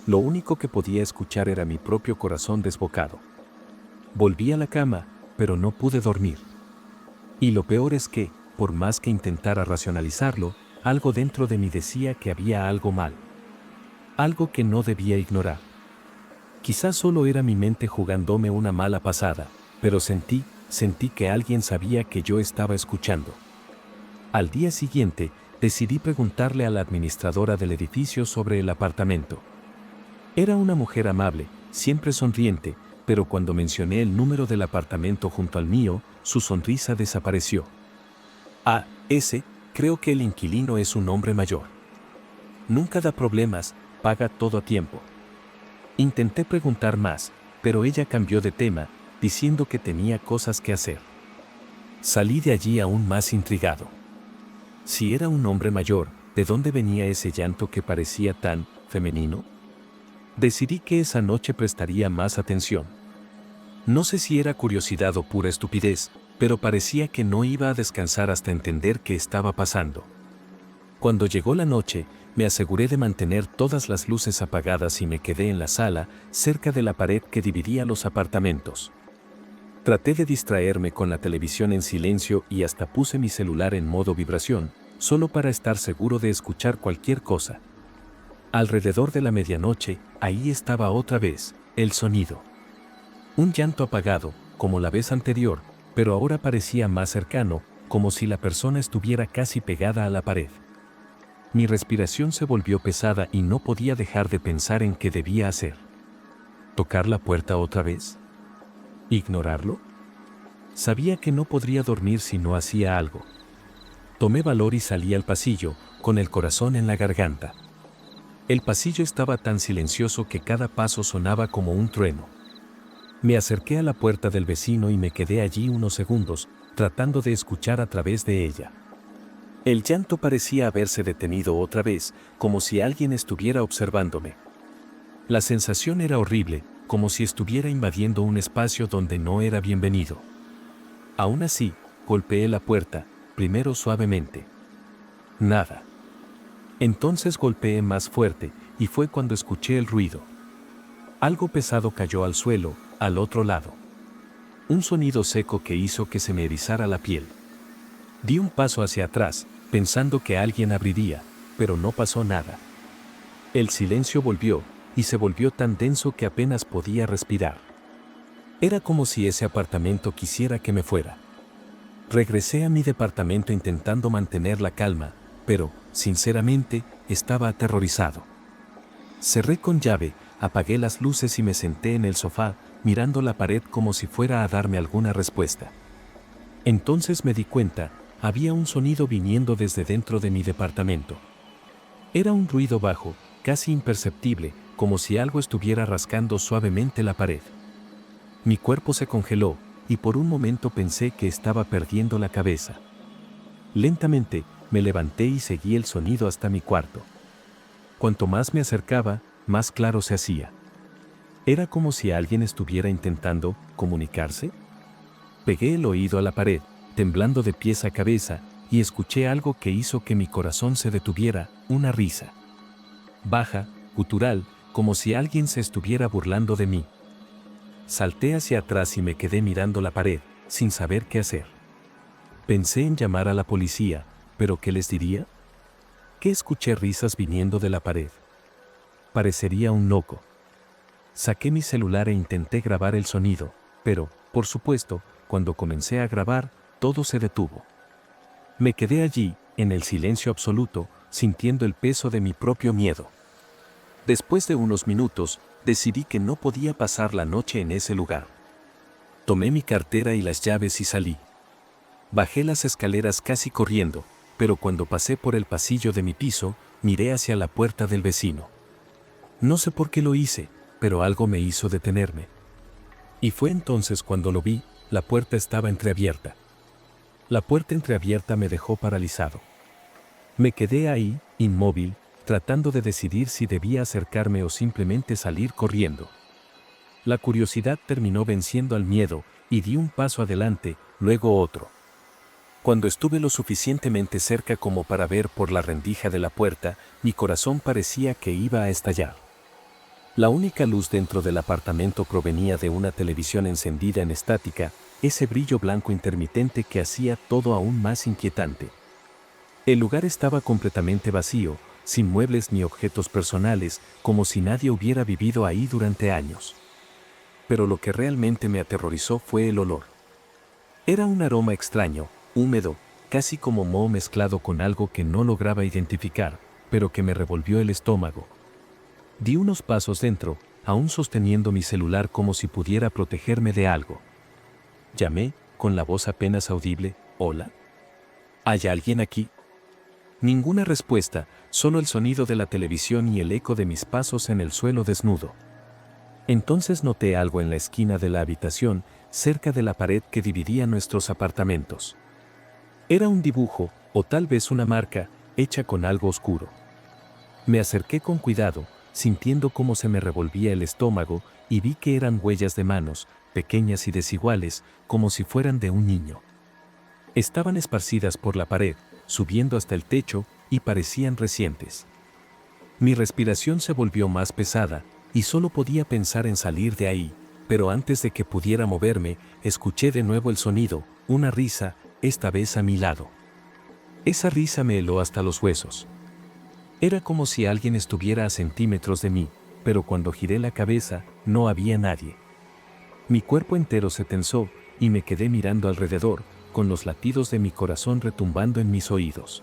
Lo único que podía escuchar era mi propio corazón desbocado. Volví a la cama, pero no pude dormir. Y lo peor es que, por más que intentara racionalizarlo, algo dentro de mí decía que había algo mal. Algo que no debía ignorar. Quizás solo era mi mente jugándome una mala pasada, pero sentí que alguien sabía que yo estaba escuchando. Al día siguiente, decidí preguntarle a la administradora del edificio sobre el apartamento. Era una mujer amable, siempre sonriente, pero cuando mencioné el número del apartamento junto al mío, su sonrisa desapareció. Ah, creo que el inquilino es un hombre mayor. Nunca da problemas, paga todo a tiempo. Intenté preguntar más, pero ella cambió de tema, diciendo que tenía cosas que hacer. Salí de allí aún más intrigado. Si era un hombre mayor, ¿de dónde venía ese llanto que parecía tan femenino? Decidí que esa noche prestaría más atención. No sé si era curiosidad o pura estupidez, pero parecía que no iba a descansar hasta entender qué estaba pasando. Cuando llegó la noche, me aseguré de mantener todas las luces apagadas y me quedé en la sala, cerca de la pared que dividía los apartamentos. Traté de distraerme con la televisión en silencio y hasta puse mi celular en modo vibración, solo para estar seguro de escuchar cualquier cosa. Alrededor de la medianoche, ahí estaba otra vez, el sonido. Un llanto apagado, como la vez anterior, pero ahora parecía más cercano, como si la persona estuviera casi pegada a la pared. Mi respiración se volvió pesada y no podía dejar de pensar en qué debía hacer. ¿Tocar la puerta otra vez? ¿Ignorarlo? Sabía que no podría dormir si no hacía algo. Tomé valor y salí al pasillo, con el corazón en la garganta. El pasillo estaba tan silencioso que cada paso sonaba como un trueno. Me acerqué a la puerta del vecino y me quedé allí unos segundos, tratando de escuchar a través de ella. El llanto parecía haberse detenido otra vez, como si alguien estuviera observándome. La sensación era horrible, como si estuviera invadiendo un espacio donde no era bienvenido. Aún así, golpeé la puerta, primero suavemente. Nada. Entonces golpeé más fuerte, y fue cuando escuché el ruido. Algo pesado cayó al suelo, al otro lado. Un sonido seco que hizo que se me erizara la piel. Di un paso hacia atrás, pensando que alguien abriría, pero no pasó nada. El silencio volvió, y se volvió tan denso que apenas podía respirar. Era como si ese apartamento quisiera que me fuera. Regresé a mi departamento intentando mantener la calma, pero, sinceramente, estaba aterrorizado. Cerré con llave, apagué las luces y me senté en el sofá, mirando la pared como si fuera a darme alguna respuesta. Entonces me di cuenta, había un sonido viniendo desde dentro de mi departamento. Era un ruido bajo, casi imperceptible, como si algo estuviera rascando suavemente la pared. Mi cuerpo se congeló, y por un momento pensé que estaba perdiendo la cabeza. Lentamente, me levanté y seguí el sonido hasta mi cuarto. Cuanto más me acercaba, más claro se hacía. Era como si alguien estuviera intentando comunicarse. Pegué el oído a la pared, temblando de pies a cabeza, y escuché algo que hizo que mi corazón se detuviera, una risa. Baja, gutural, como si alguien se estuviera burlando de mí. Salté hacia atrás y me quedé mirando la pared, sin saber qué hacer. Pensé en llamar a la policía, pero ¿qué les diría? Que escuché risas viniendo de la pared. Parecería un loco. Saqué mi celular e intenté grabar el sonido, pero, por supuesto, cuando comencé a grabar, todo se detuvo. Me quedé allí, en el silencio absoluto, sintiendo el peso de mi propio miedo. Después de unos minutos, decidí que no podía pasar la noche en ese lugar. Tomé mi cartera y las llaves y salí. Bajé las escaleras casi corriendo, pero cuando pasé por el pasillo de mi piso, miré hacia la puerta del vecino. No sé por qué lo hice, pero algo me hizo detenerme. Y fue entonces cuando lo vi, la puerta estaba entreabierta. La puerta entreabierta me dejó paralizado. Me quedé ahí, inmóvil, tratando de decidir si debía acercarme o simplemente salir corriendo. La curiosidad terminó venciendo al miedo, y di un paso adelante, luego otro. Cuando estuve lo suficientemente cerca como para ver por la rendija de la puerta, mi corazón parecía que iba a estallar. La única luz dentro del apartamento provenía de una televisión encendida en estática, ese brillo blanco intermitente que hacía todo aún más inquietante. El lugar estaba completamente vacío, sin muebles ni objetos personales, como si nadie hubiera vivido ahí durante años. Pero lo que realmente me aterrorizó fue el olor. Era un aroma extraño, húmedo, casi como moho mezclado con algo que no lograba identificar, pero que me revolvió el estómago. Di unos pasos dentro, aún sosteniendo mi celular como si pudiera protegerme de algo. Llamé, con la voz apenas audible, «¿Hola? ¿Hay alguien aquí?» Ninguna respuesta, solo el sonido de la televisión y el eco de mis pasos en el suelo desnudo. Entonces noté algo en la esquina de la habitación, cerca de la pared que dividía nuestros apartamentos. Era un dibujo, o tal vez una marca, hecha con algo oscuro. Me acerqué con cuidado, sintiendo cómo se me revolvía el estómago, y vi que eran huellas de manos, pequeñas y desiguales, como si fueran de un niño. Estaban esparcidas por la pared, subiendo hasta el techo, y parecían recientes. Mi respiración se volvió más pesada, y solo podía pensar en salir de ahí, pero antes de que pudiera moverme, escuché de nuevo el sonido, una risa, esta vez a mi lado. Esa risa me heló hasta los huesos. Era como si alguien estuviera a centímetros de mí, pero cuando giré la cabeza, no había nadie. Mi cuerpo entero se tensó, y me quedé mirando alrededor, con los latidos de mi corazón retumbando en mis oídos.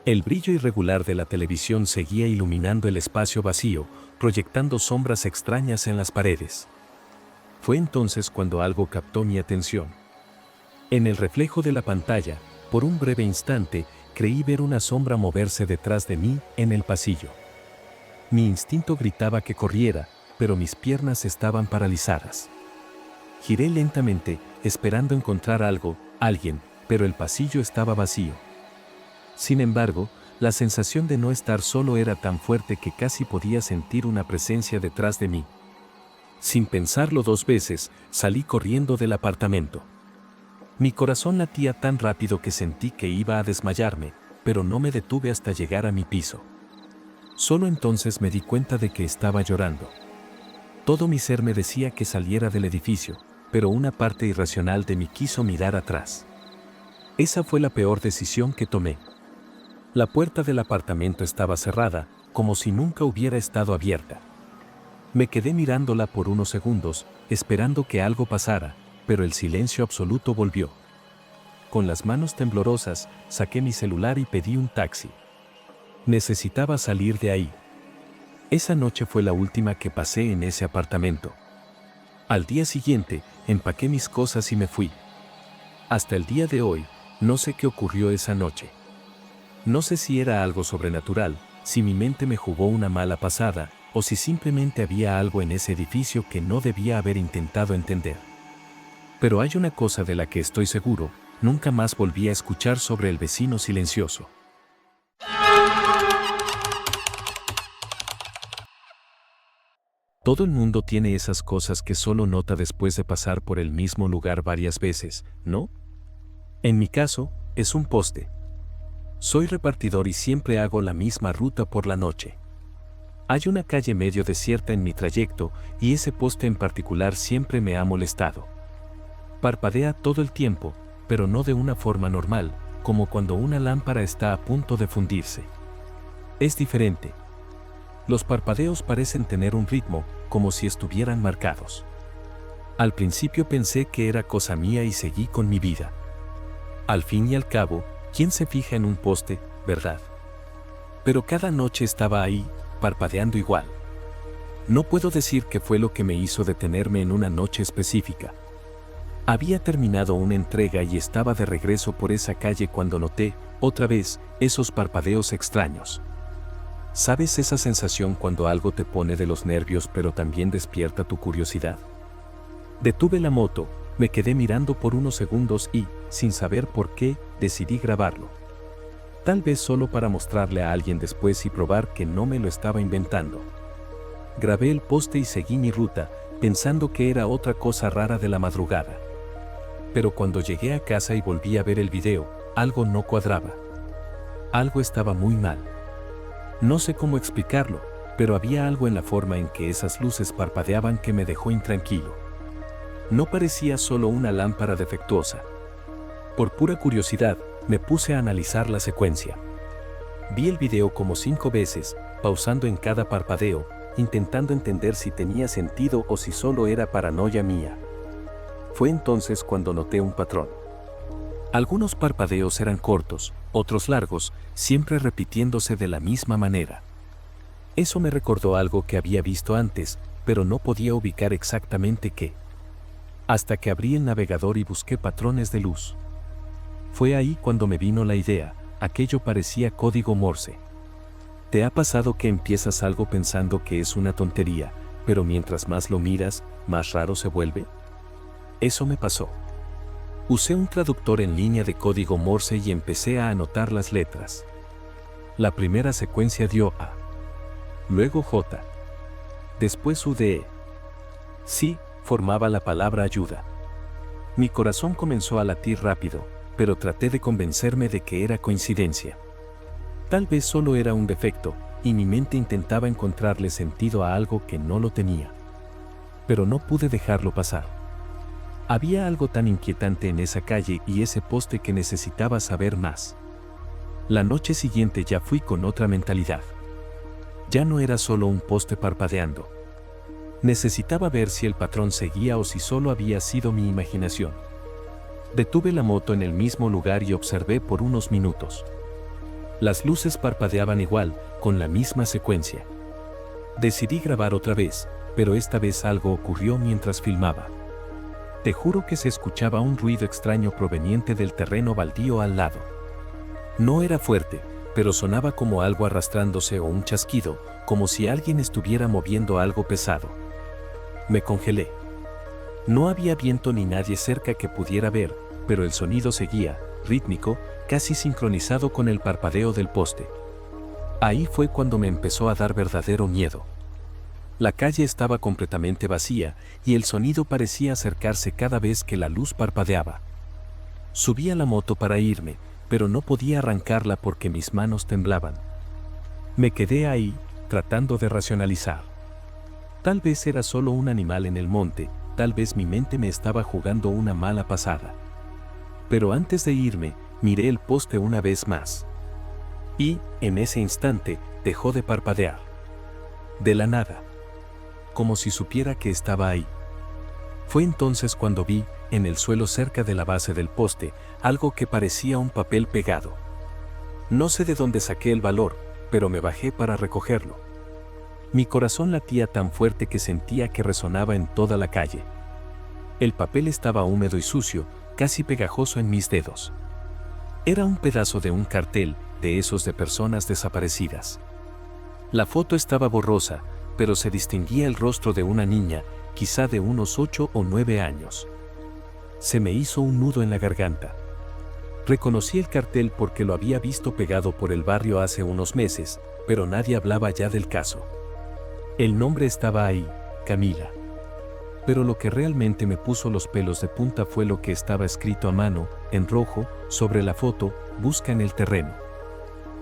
El brillo irregular de la televisión seguía iluminando el espacio vacío, proyectando sombras extrañas en las paredes. Fue entonces cuando algo captó mi atención. En el reflejo de la pantalla, por un breve instante, creí ver una sombra moverse detrás de mí en el pasillo. Mi instinto gritaba que corriera, pero mis piernas estaban paralizadas. Giré lentamente, esperando encontrar algo, alguien, pero el pasillo estaba vacío. Sin embargo, la sensación de no estar solo era tan fuerte que casi podía sentir una presencia detrás de mí. Sin pensarlo dos veces, salí corriendo del apartamento. Mi corazón latía tan rápido que sentí que iba a desmayarme, pero no me detuve hasta llegar a mi piso. Solo entonces me di cuenta de que estaba llorando. Todo mi ser me decía que saliera del edificio, pero una parte irracional de mí quiso mirar atrás. Esa fue la peor decisión que tomé. La puerta del apartamento estaba cerrada, como si nunca hubiera estado abierta. Me quedé mirándola por unos segundos, esperando que algo pasara, pero el silencio absoluto volvió. con las manos temblorosas, saqué mi celular y pedí un taxi. Necesitaba salir de ahí. Esa noche fue la última que pasé en ese apartamento. Al día siguiente, empaqué mis cosas y me fui. Hasta el día de hoy, no sé qué ocurrió esa noche. No sé si era algo sobrenatural, si mi mente me jugó una mala pasada, o si simplemente había algo en ese edificio que no debía haber intentado entender. Pero hay una cosa de la que estoy seguro, nunca más volví a escuchar sobre el vecino silencioso. Todo el mundo tiene esas cosas que solo nota después de pasar por el mismo lugar varias veces, ¿no? En mi caso, es un poste. Soy repartidor y siempre hago la misma ruta por la noche. Hay una calle medio desierta en mi trayecto y ese poste en particular siempre me ha molestado. Parpadea todo el tiempo, pero no de una forma normal, como cuando una lámpara está a punto de fundirse. Es diferente. Los parpadeos parecen tener un ritmo, como si estuvieran marcados. Al principio pensé que era cosa mía y seguí con mi vida. Al fin y al cabo, ¿quién se fija en un poste, verdad? Pero cada noche estaba ahí, parpadeando igual. No puedo decir qué fue lo que me hizo detenerme en una noche específica. Había terminado una entrega y estaba de regreso por esa calle cuando noté, otra vez, esos parpadeos extraños. ¿Sabes esa sensación cuando algo te pone de los nervios pero también despierta tu curiosidad? Detuve la moto, me quedé mirando por unos segundos y, sin saber por qué, decidí grabarlo. Tal vez solo para mostrarle a alguien después y probar que no me lo estaba inventando. Grabé el poste y seguí mi ruta, pensando que era otra cosa rara de la madrugada. Pero cuando llegué a casa y volví a ver el video, algo no cuadraba. Algo estaba muy mal. No sé cómo explicarlo, pero había algo en la forma en que esas luces parpadeaban que me dejó intranquilo. No parecía solo una lámpara defectuosa. Por pura curiosidad, me puse a analizar la secuencia. Vi el video como 5 veces, pausando en cada parpadeo, intentando entender si tenía sentido o si solo era paranoia mía. Fue entonces cuando noté un patrón. Algunos parpadeos eran cortos, otros largos, siempre repitiéndose de la misma manera. Eso me recordó algo que había visto antes, pero no podía ubicar exactamente qué. Hasta que abrí el navegador y busqué patrones de luz. Fue ahí cuando me vino la idea, aquello parecía código Morse. ¿Te ha pasado que empiezas algo pensando que es una tontería, pero mientras más lo miras, más raro se vuelve? Eso me pasó. Usé un traductor en línea de código Morse y empecé a anotar las letras. La primera secuencia dio A. Luego J. Después UDE. Sí, formaba la palabra ayuda. Mi corazón comenzó a latir rápido, pero traté de convencerme de que era coincidencia. Tal vez solo era un defecto, y mi mente intentaba encontrarle sentido a algo que no lo tenía. Pero no pude dejarlo pasar. Había algo tan inquietante en esa calle y ese poste que necesitaba saber más. La noche siguiente ya fui con otra mentalidad. Ya no era solo un poste parpadeando. Necesitaba ver si el patrón seguía o si solo había sido mi imaginación. Detuve la moto en el mismo lugar y observé por unos minutos. Las luces parpadeaban igual, con la misma secuencia. Decidí grabar otra vez, pero esta vez algo ocurrió mientras filmaba. Te juro que se escuchaba un ruido extraño proveniente del terreno baldío al lado. No era fuerte, pero sonaba como algo arrastrándose o un chasquido, como si alguien estuviera moviendo algo pesado. Me congelé. No había viento ni nadie cerca que pudiera ver, pero el sonido seguía, rítmico, casi sincronizado con el parpadeo del poste. Ahí fue cuando me empezó a dar verdadero miedo. La calle estaba completamente vacía y el sonido parecía acercarse cada vez que la luz parpadeaba. Subí a la moto para irme, pero no podía arrancarla porque mis manos temblaban. Me quedé ahí, tratando de racionalizar. Tal vez era solo un animal en el monte, tal vez mi mente me estaba jugando una mala pasada. Pero antes de irme, miré el poste una vez más. Y, en ese instante, dejó de parpadear. De la nada. Como si supiera que estaba ahí. Fue entonces cuando vi, en el suelo cerca de la base del poste, algo que parecía un papel pegado. No sé de dónde saqué el valor, pero me bajé para recogerlo. Mi corazón latía tan fuerte que sentía que resonaba en toda la calle. El papel estaba húmedo y sucio, casi pegajoso en mis dedos. Era un pedazo de un cartel, de esos de personas desaparecidas. La foto estaba borrosa, pero se distinguía el rostro de una niña, quizá de unos 8 o 9 años. Se me hizo un nudo en la garganta. Reconocí el cartel porque lo había visto pegado por el barrio hace unos meses, pero nadie hablaba ya del caso. El nombre estaba ahí, Camila. Pero lo que realmente me puso los pelos de punta fue lo que estaba escrito a mano, en rojo, sobre la foto: busca en el terreno.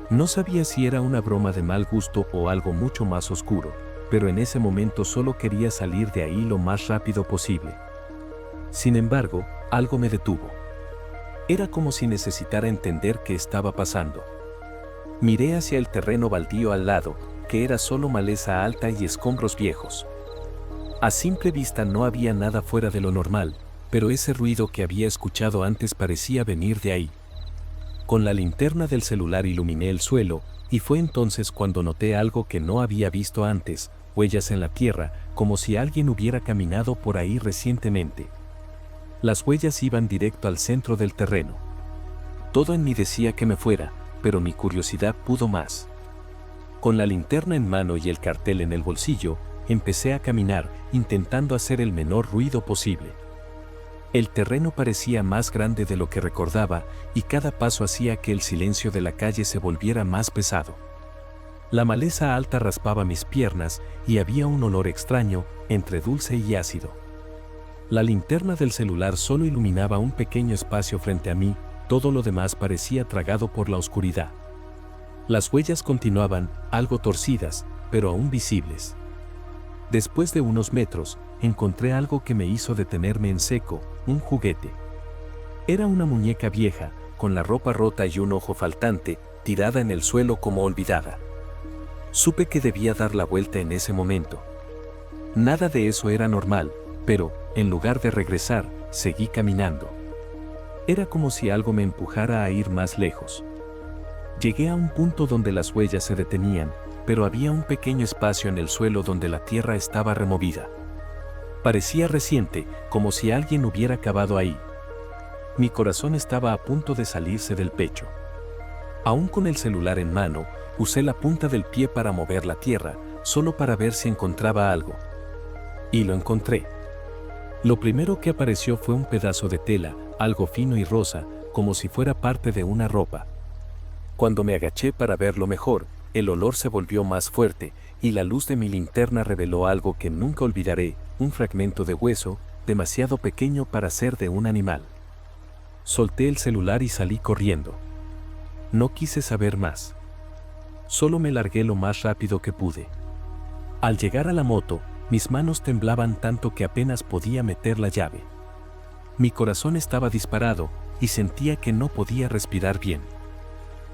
No sabía si era una broma de mal gusto o algo mucho más oscuro, pero en ese momento solo quería salir de ahí lo más rápido posible. Sin embargo, algo me detuvo. Era como si necesitara entender qué estaba pasando. Miré hacia el terreno baldío al lado, que era solo maleza alta y escombros viejos. A simple vista no había nada fuera de lo normal, pero ese ruido que había escuchado antes parecía venir de ahí. Con la linterna del celular iluminé el suelo, y fue entonces cuando noté algo que no había visto antes: huellas en la tierra, como si alguien hubiera caminado por ahí recientemente. Las huellas iban directo al centro del terreno. Todo en mí decía que me fuera, pero mi curiosidad pudo más. Con la linterna en mano y el cartel en el bolsillo, empecé a caminar, intentando hacer el menor ruido posible. El terreno parecía más grande de lo que recordaba, y cada paso hacía que el silencio de la calle se volviera más pesado. La maleza alta raspaba mis piernas, y había un olor extraño, entre dulce y ácido. La linterna del celular solo iluminaba un pequeño espacio frente a mí, todo lo demás parecía tragado por la oscuridad. Las huellas continuaban, algo torcidas, pero aún visibles. Después de unos metros, encontré algo que me hizo detenerme en seco: un juguete. Era una muñeca vieja, con la ropa rota y un ojo faltante, tirada en el suelo como olvidada. Supe que debía dar la vuelta en ese momento. Nada de eso era normal, pero, en lugar de regresar, seguí caminando. Era como si algo me empujara a ir más lejos. Llegué a un punto donde las huellas se detenían, pero había un pequeño espacio en el suelo donde la tierra estaba removida. Parecía reciente, como si alguien hubiera cavado ahí. Mi corazón estaba a punto de salirse del pecho. Aún con el celular en mano, usé la punta del pie para mover la tierra, solo para ver si encontraba algo. Y lo encontré. Lo primero que apareció fue un pedazo de tela, algo fino y rosa, como si fuera parte de una ropa. Cuando me agaché para verlo mejor, el olor se volvió más fuerte, y la luz de mi linterna reveló algo que nunca olvidaré: un fragmento de hueso, demasiado pequeño para ser de un animal. Solté el celular y salí corriendo. No quise saber más. Solo me largué lo más rápido que pude. Al llegar a la moto, mis manos temblaban tanto que apenas podía meter la llave. Mi corazón estaba disparado, y sentía que no podía respirar bien.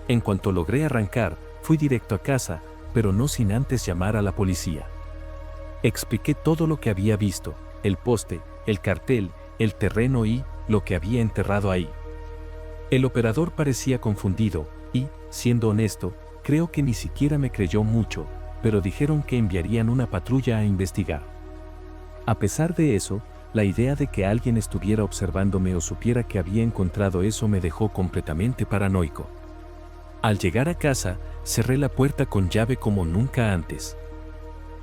En cuanto logré arrancar, fui directo a casa, pero no sin antes llamar a la policía. Expliqué todo lo que había visto: el poste, el cartel, el terreno y lo que había enterrado ahí. El operador parecía confundido y, siendo honesto, creo que ni siquiera me creyó mucho, pero dijeron que enviarían una patrulla a investigar. A pesar de eso, la idea de que alguien estuviera observándome o supiera que había encontrado eso me dejó completamente paranoico. Al llegar a casa, cerré la puerta con llave como nunca antes.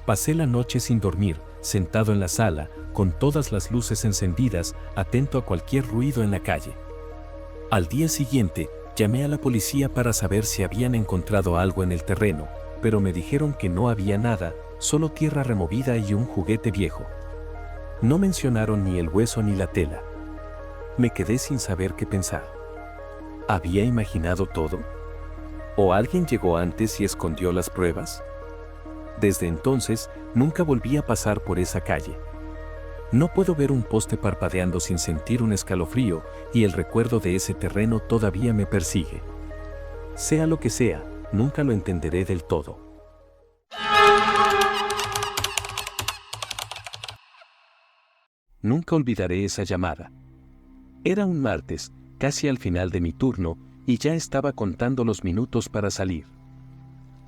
Pasé la noche sin dormir, sentado en la sala, con todas las luces encendidas, atento a cualquier ruido en la calle. Al día siguiente, llamé a la policía para saber si habían encontrado algo en el terreno, pero me dijeron que no había nada, solo tierra removida y un juguete viejo. No mencionaron ni el hueso ni la tela. Me quedé sin saber qué pensar. ¿Había imaginado todo? ¿O alguien llegó antes y escondió las pruebas? Desde entonces, nunca volví a pasar por esa calle. No puedo ver un poste parpadeando sin sentir un escalofrío, y el recuerdo de ese terreno todavía me persigue. Sea lo que sea, nunca lo entenderé del todo. Nunca olvidaré esa llamada. Era un martes, casi al final de mi turno, y ya estaba contando los minutos para salir.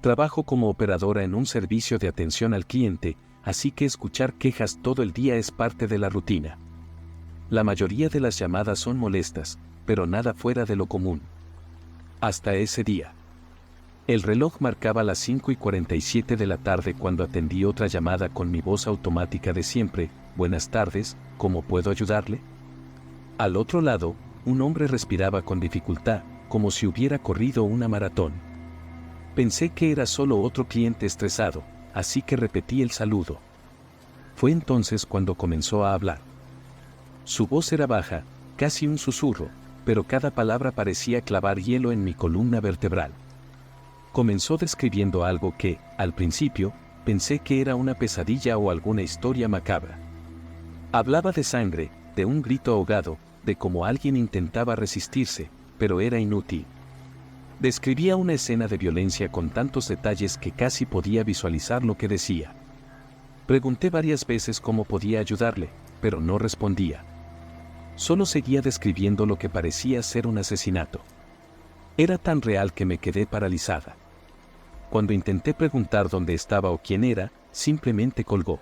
Trabajo como operadora en un servicio de atención al cliente, así que escuchar quejas todo el día es parte de la rutina. La mayoría de las llamadas son molestas, pero nada fuera de lo común. Hasta ese día. El reloj marcaba las 5:47 de la tarde cuando atendí otra llamada con mi voz automática de siempre: «Buenas tardes, ¿cómo puedo ayudarle?». Al otro lado, un hombre respiraba con dificultad, como si hubiera corrido una maratón. Pensé que era solo otro cliente estresado, así que repetí el saludo. Fue entonces cuando comenzó a hablar. Su voz era baja, casi un susurro, pero cada palabra parecía clavar hielo en mi columna vertebral. Comenzó describiendo algo que, al principio, pensé que era una pesadilla o alguna historia macabra. Hablaba de sangre, de un grito ahogado, de cómo alguien intentaba resistirse, pero era inútil. Describía una escena de violencia con tantos detalles que casi podía visualizar lo que decía. Pregunté varias veces cómo podía ayudarle, pero no respondía. Solo seguía describiendo lo que parecía ser un asesinato. Era tan real que me quedé paralizada. Cuando intenté preguntar dónde estaba o quién era, simplemente colgó.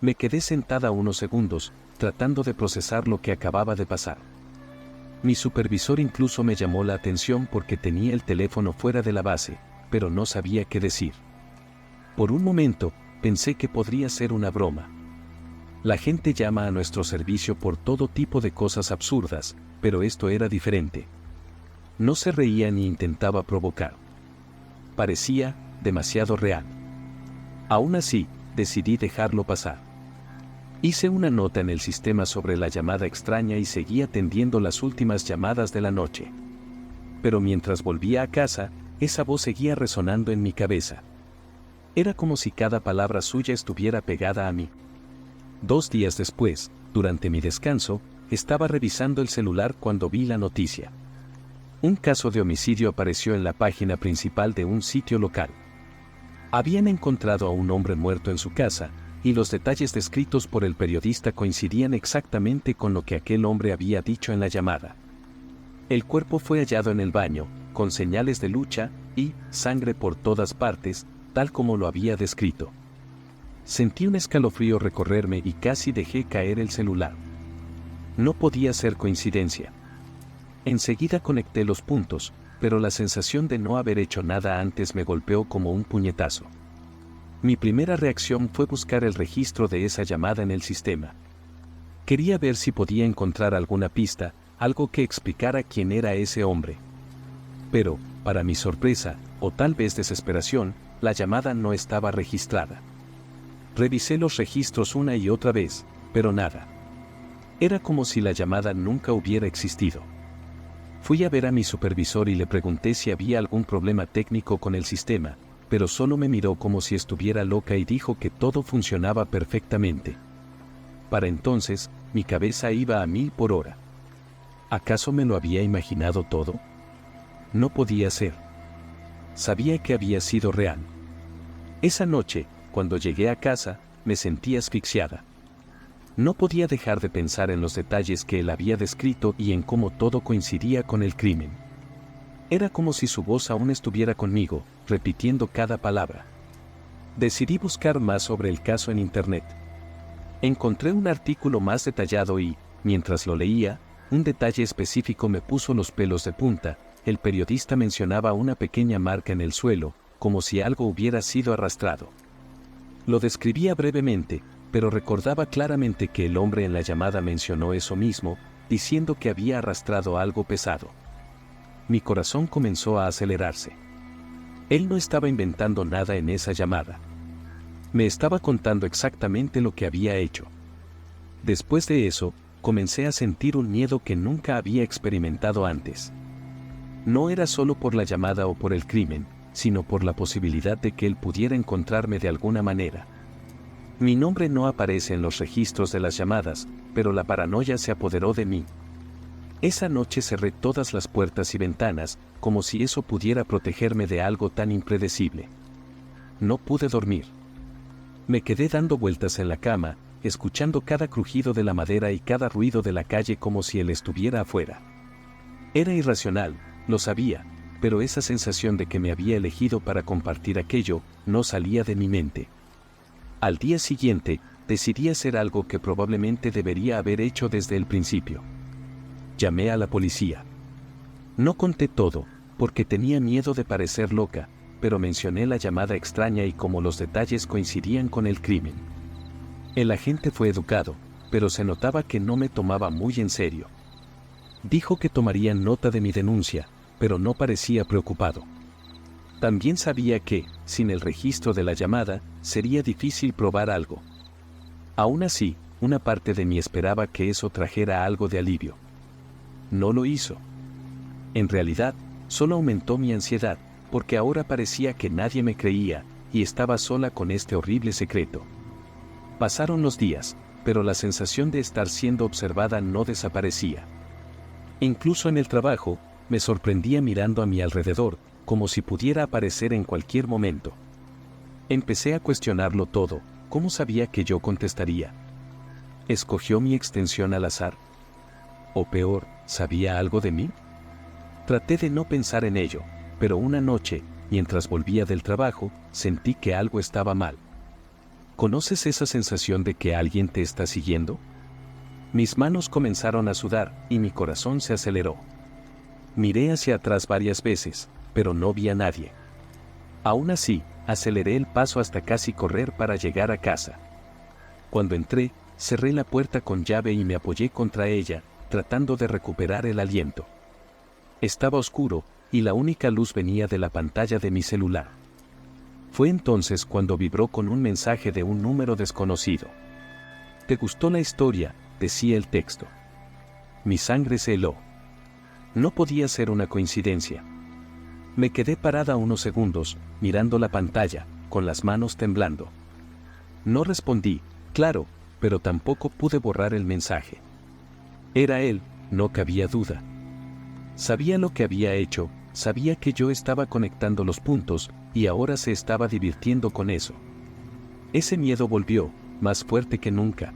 Me quedé sentada unos segundos, tratando de procesar lo que acababa de pasar. Mi supervisor incluso me llamó la atención porque tenía el teléfono fuera de la base, pero no sabía qué decir. Por un momento, pensé que podría ser una broma. La gente llama a nuestro servicio por todo tipo de cosas absurdas, pero esto era diferente. No se reía ni intentaba provocar. Parecía demasiado real. Aún así, decidí dejarlo pasar. Hice una nota en el sistema sobre la llamada extraña y seguí atendiendo las últimas llamadas de la noche. Pero mientras volvía a casa, esa voz seguía resonando en mi cabeza. Era como si cada palabra suya estuviera pegada a mí. 2 días después, durante mi descanso, estaba revisando el celular cuando vi la noticia. Un caso de homicidio apareció en la página principal de un sitio local. Habían encontrado a un hombre muerto en su casa, y los detalles descritos por el periodista coincidían exactamente con lo que aquel hombre había dicho en la llamada. El cuerpo fue hallado en el baño, con señales de lucha y sangre por todas partes, tal como lo había descrito. Sentí un escalofrío recorrerme y casi dejé caer el celular. No podía ser coincidencia. Enseguida conecté los puntos, pero la sensación de no haber hecho nada antes me golpeó como un puñetazo. Mi primera reacción fue buscar el registro de esa llamada en el sistema. Quería ver si podía encontrar alguna pista, algo que explicara quién era ese hombre. Pero, para mi sorpresa, o tal vez desesperación, la llamada no estaba registrada. Revisé los registros una y otra vez, pero nada. Era como si la llamada nunca hubiera existido. Fui a ver a mi supervisor y le pregunté si había algún problema técnico con el sistema, pero solo me miró como si estuviera loca y dijo que todo funcionaba perfectamente. Para entonces, mi cabeza iba a 1000 por hora. ¿Acaso me lo había imaginado todo? No podía ser. Sabía que había sido real. Esa noche, cuando llegué a casa, me sentí asfixiada. No podía dejar de pensar en los detalles que él había descrito y en cómo todo coincidía con el crimen. Era como si su voz aún estuviera conmigo, repitiendo cada palabra. Decidí buscar más sobre el caso en internet. Encontré un artículo más detallado y, mientras lo leía, un detalle específico me puso los pelos de punta. El periodista mencionaba una pequeña marca en el suelo, como si algo hubiera sido arrastrado. Lo describía brevemente, pero recordaba claramente que el hombre en la llamada mencionó eso mismo, diciendo que había arrastrado algo pesado. Mi corazón comenzó a acelerarse. Él no estaba inventando nada en esa llamada. Me estaba contando exactamente lo que había hecho. Después de eso, comencé a sentir un miedo que nunca había experimentado antes. No era solo por la llamada o por el crimen, sino por la posibilidad de que él pudiera encontrarme de alguna manera. Mi nombre no aparece en los registros de las llamadas, pero la paranoia se apoderó de mí. Esa noche cerré todas las puertas y ventanas, como si eso pudiera protegerme de algo tan impredecible. No pude dormir. Me quedé dando vueltas en la cama, escuchando cada crujido de la madera y cada ruido de la calle como si él estuviera afuera. Era irracional, lo sabía, pero esa sensación de que me había elegido para compartir aquello no salía de mi mente. Al día siguiente, decidí hacer algo que probablemente debería haber hecho desde el principio. Llamé a la policía. No conté todo, porque tenía miedo de parecer loca, pero mencioné la llamada extraña y cómo los detalles coincidían con el crimen. El agente fue educado, pero se notaba que no me tomaba muy en serio. Dijo que tomarían nota de mi denuncia, pero no parecía preocupado. También sabía que, sin el registro de la llamada, sería difícil probar algo. Aún así, una parte de mí esperaba que eso trajera algo de alivio. No lo hizo. En realidad, solo aumentó mi ansiedad, porque ahora parecía que nadie me creía, y estaba sola con este horrible secreto. Pasaron los días, pero la sensación de estar siendo observada no desaparecía. Incluso en el trabajo, me sorprendía mirando a mi alrededor, como si pudiera aparecer en cualquier momento. Empecé a cuestionarlo todo. ¿Cómo sabía que yo contestaría? ¿Escogió mi extensión al azar? O peor, ¿sabía algo de mí? Traté de no pensar en ello, pero una noche, mientras volvía del trabajo, sentí que algo estaba mal. ¿Conoces esa sensación de que alguien te está siguiendo? Mis manos comenzaron a sudar y mi corazón se aceleró. Miré hacia atrás varias veces, pero no vi a nadie. Aún así, aceleré el paso hasta casi correr para llegar a casa. Cuando entré, cerré la puerta con llave y me apoyé contra ella, tratando de recuperar el aliento. Estaba oscuro, y la única luz venía de la pantalla de mi celular. Fue entonces cuando vibró con un mensaje de un número desconocido. ¿Te gustó la historia?, decía el texto. Mi sangre se heló. No podía ser una coincidencia. Me quedé parada unos segundos, mirando la pantalla, con las manos temblando. No respondí, claro, pero tampoco pude borrar el mensaje. Era él, no cabía duda. Sabía lo que había hecho, sabía que yo estaba conectando los puntos, y ahora se estaba divirtiendo con eso. Ese miedo volvió, más fuerte que nunca.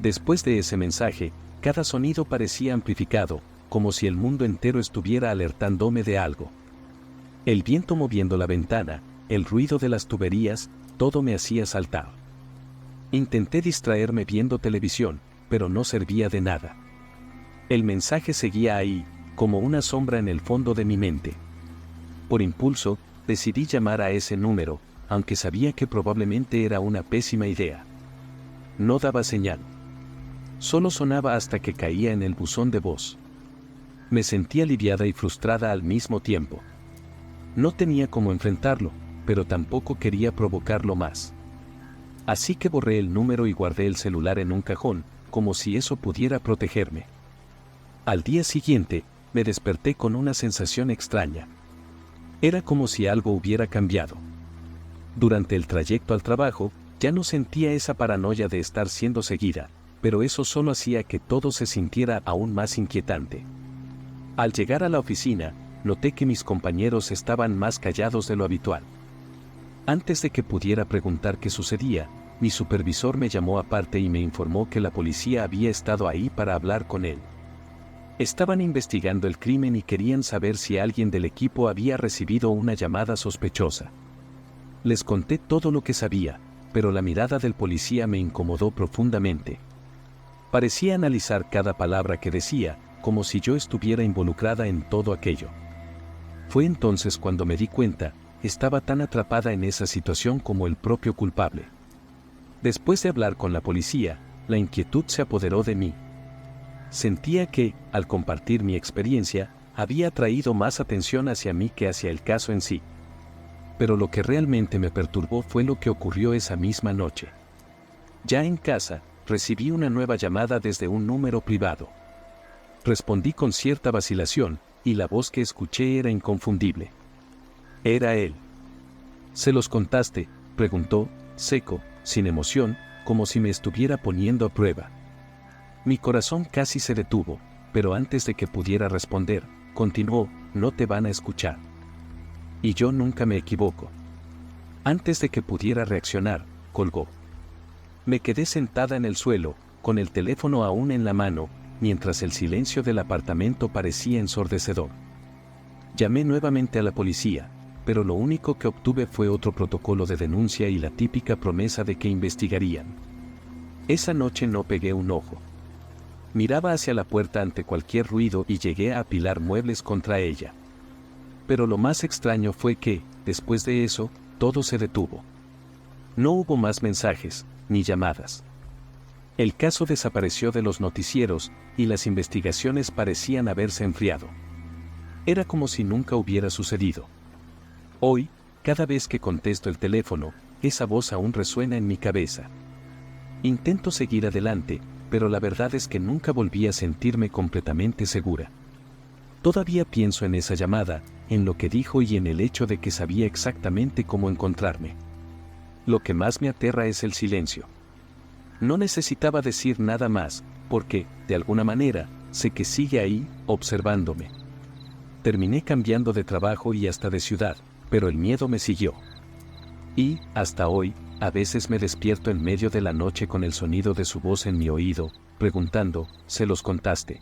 Después de ese mensaje, cada sonido parecía amplificado, como si el mundo entero estuviera alertándome de algo. El viento moviendo la ventana, el ruido de las tuberías, todo me hacía saltar. Intenté distraerme viendo televisión, pero no servía de nada. El mensaje seguía ahí, como una sombra en el fondo de mi mente. Por impulso, decidí llamar a ese número, aunque sabía que probablemente era una pésima idea. No daba señal. Solo sonaba hasta que caía en el buzón de voz. Me sentí aliviada y frustrada al mismo tiempo. No tenía cómo enfrentarlo, pero tampoco quería provocarlo más. Así que borré el número y guardé el celular en un cajón, como si eso pudiera protegerme. Al día siguiente, me desperté con una sensación extraña. Era como si algo hubiera cambiado. Durante el trayecto al trabajo, ya no sentía esa paranoia de estar siendo seguida, pero eso solo hacía que todo se sintiera aún más inquietante. Al llegar a la oficina, noté que mis compañeros estaban más callados de lo habitual. Antes de que pudiera preguntar qué sucedía, mi supervisor me llamó aparte y me informó que la policía había estado ahí para hablar con él. Estaban investigando el crimen y querían saber si alguien del equipo había recibido una llamada sospechosa. Les conté todo lo que sabía, pero la mirada del policía me incomodó profundamente. Parecía analizar cada palabra que decía, como si yo estuviera involucrada en todo aquello. Fue entonces cuando me di cuenta, estaba tan atrapada en esa situación como el propio culpable. Después de hablar con la policía, la inquietud se apoderó de mí. Sentía que, al compartir mi experiencia, había traído más atención hacia mí que hacia el caso en sí. Pero lo que realmente me perturbó fue lo que ocurrió esa misma noche. Ya en casa, recibí una nueva llamada desde un número privado. Respondí con cierta vacilación, y la voz que escuché era inconfundible. Era él. ¿Se los contaste?, preguntó, seco, sin emoción, como si me estuviera poniendo a prueba. Mi corazón casi se detuvo, pero antes de que pudiera responder, continuó, no te van a escuchar. Y yo nunca me equivoco. Antes de que pudiera reaccionar, colgó. Me quedé sentada en el suelo, con el teléfono aún en la mano, mientras el silencio del apartamento parecía ensordecedor. Llamé nuevamente a la policía, pero lo único que obtuve fue otro protocolo de denuncia y la típica promesa de que investigarían. Esa noche no pegué un ojo. Miraba hacia la puerta ante cualquier ruido y llegué a apilar muebles contra ella. Pero lo más extraño fue que, después de eso, todo se detuvo. No hubo más mensajes, ni llamadas. El caso desapareció de los noticieros y las investigaciones parecían haberse enfriado. Era como si nunca hubiera sucedido. Hoy, cada vez que contesto el teléfono, esa voz aún resuena en mi cabeza. Intento seguir adelante, pero la verdad es que nunca volví a sentirme completamente segura. Todavía pienso en esa llamada, en lo que dijo y en el hecho de que sabía exactamente cómo encontrarme. Lo que más me aterra es el silencio. No necesitaba decir nada más, porque, de alguna manera, sé que sigue ahí, observándome. Terminé cambiando de trabajo y hasta de ciudad, pero el miedo me siguió. Y, hasta hoy, a veces me despierto en medio de la noche con el sonido de su voz en mi oído, preguntando, ¿se los contaste?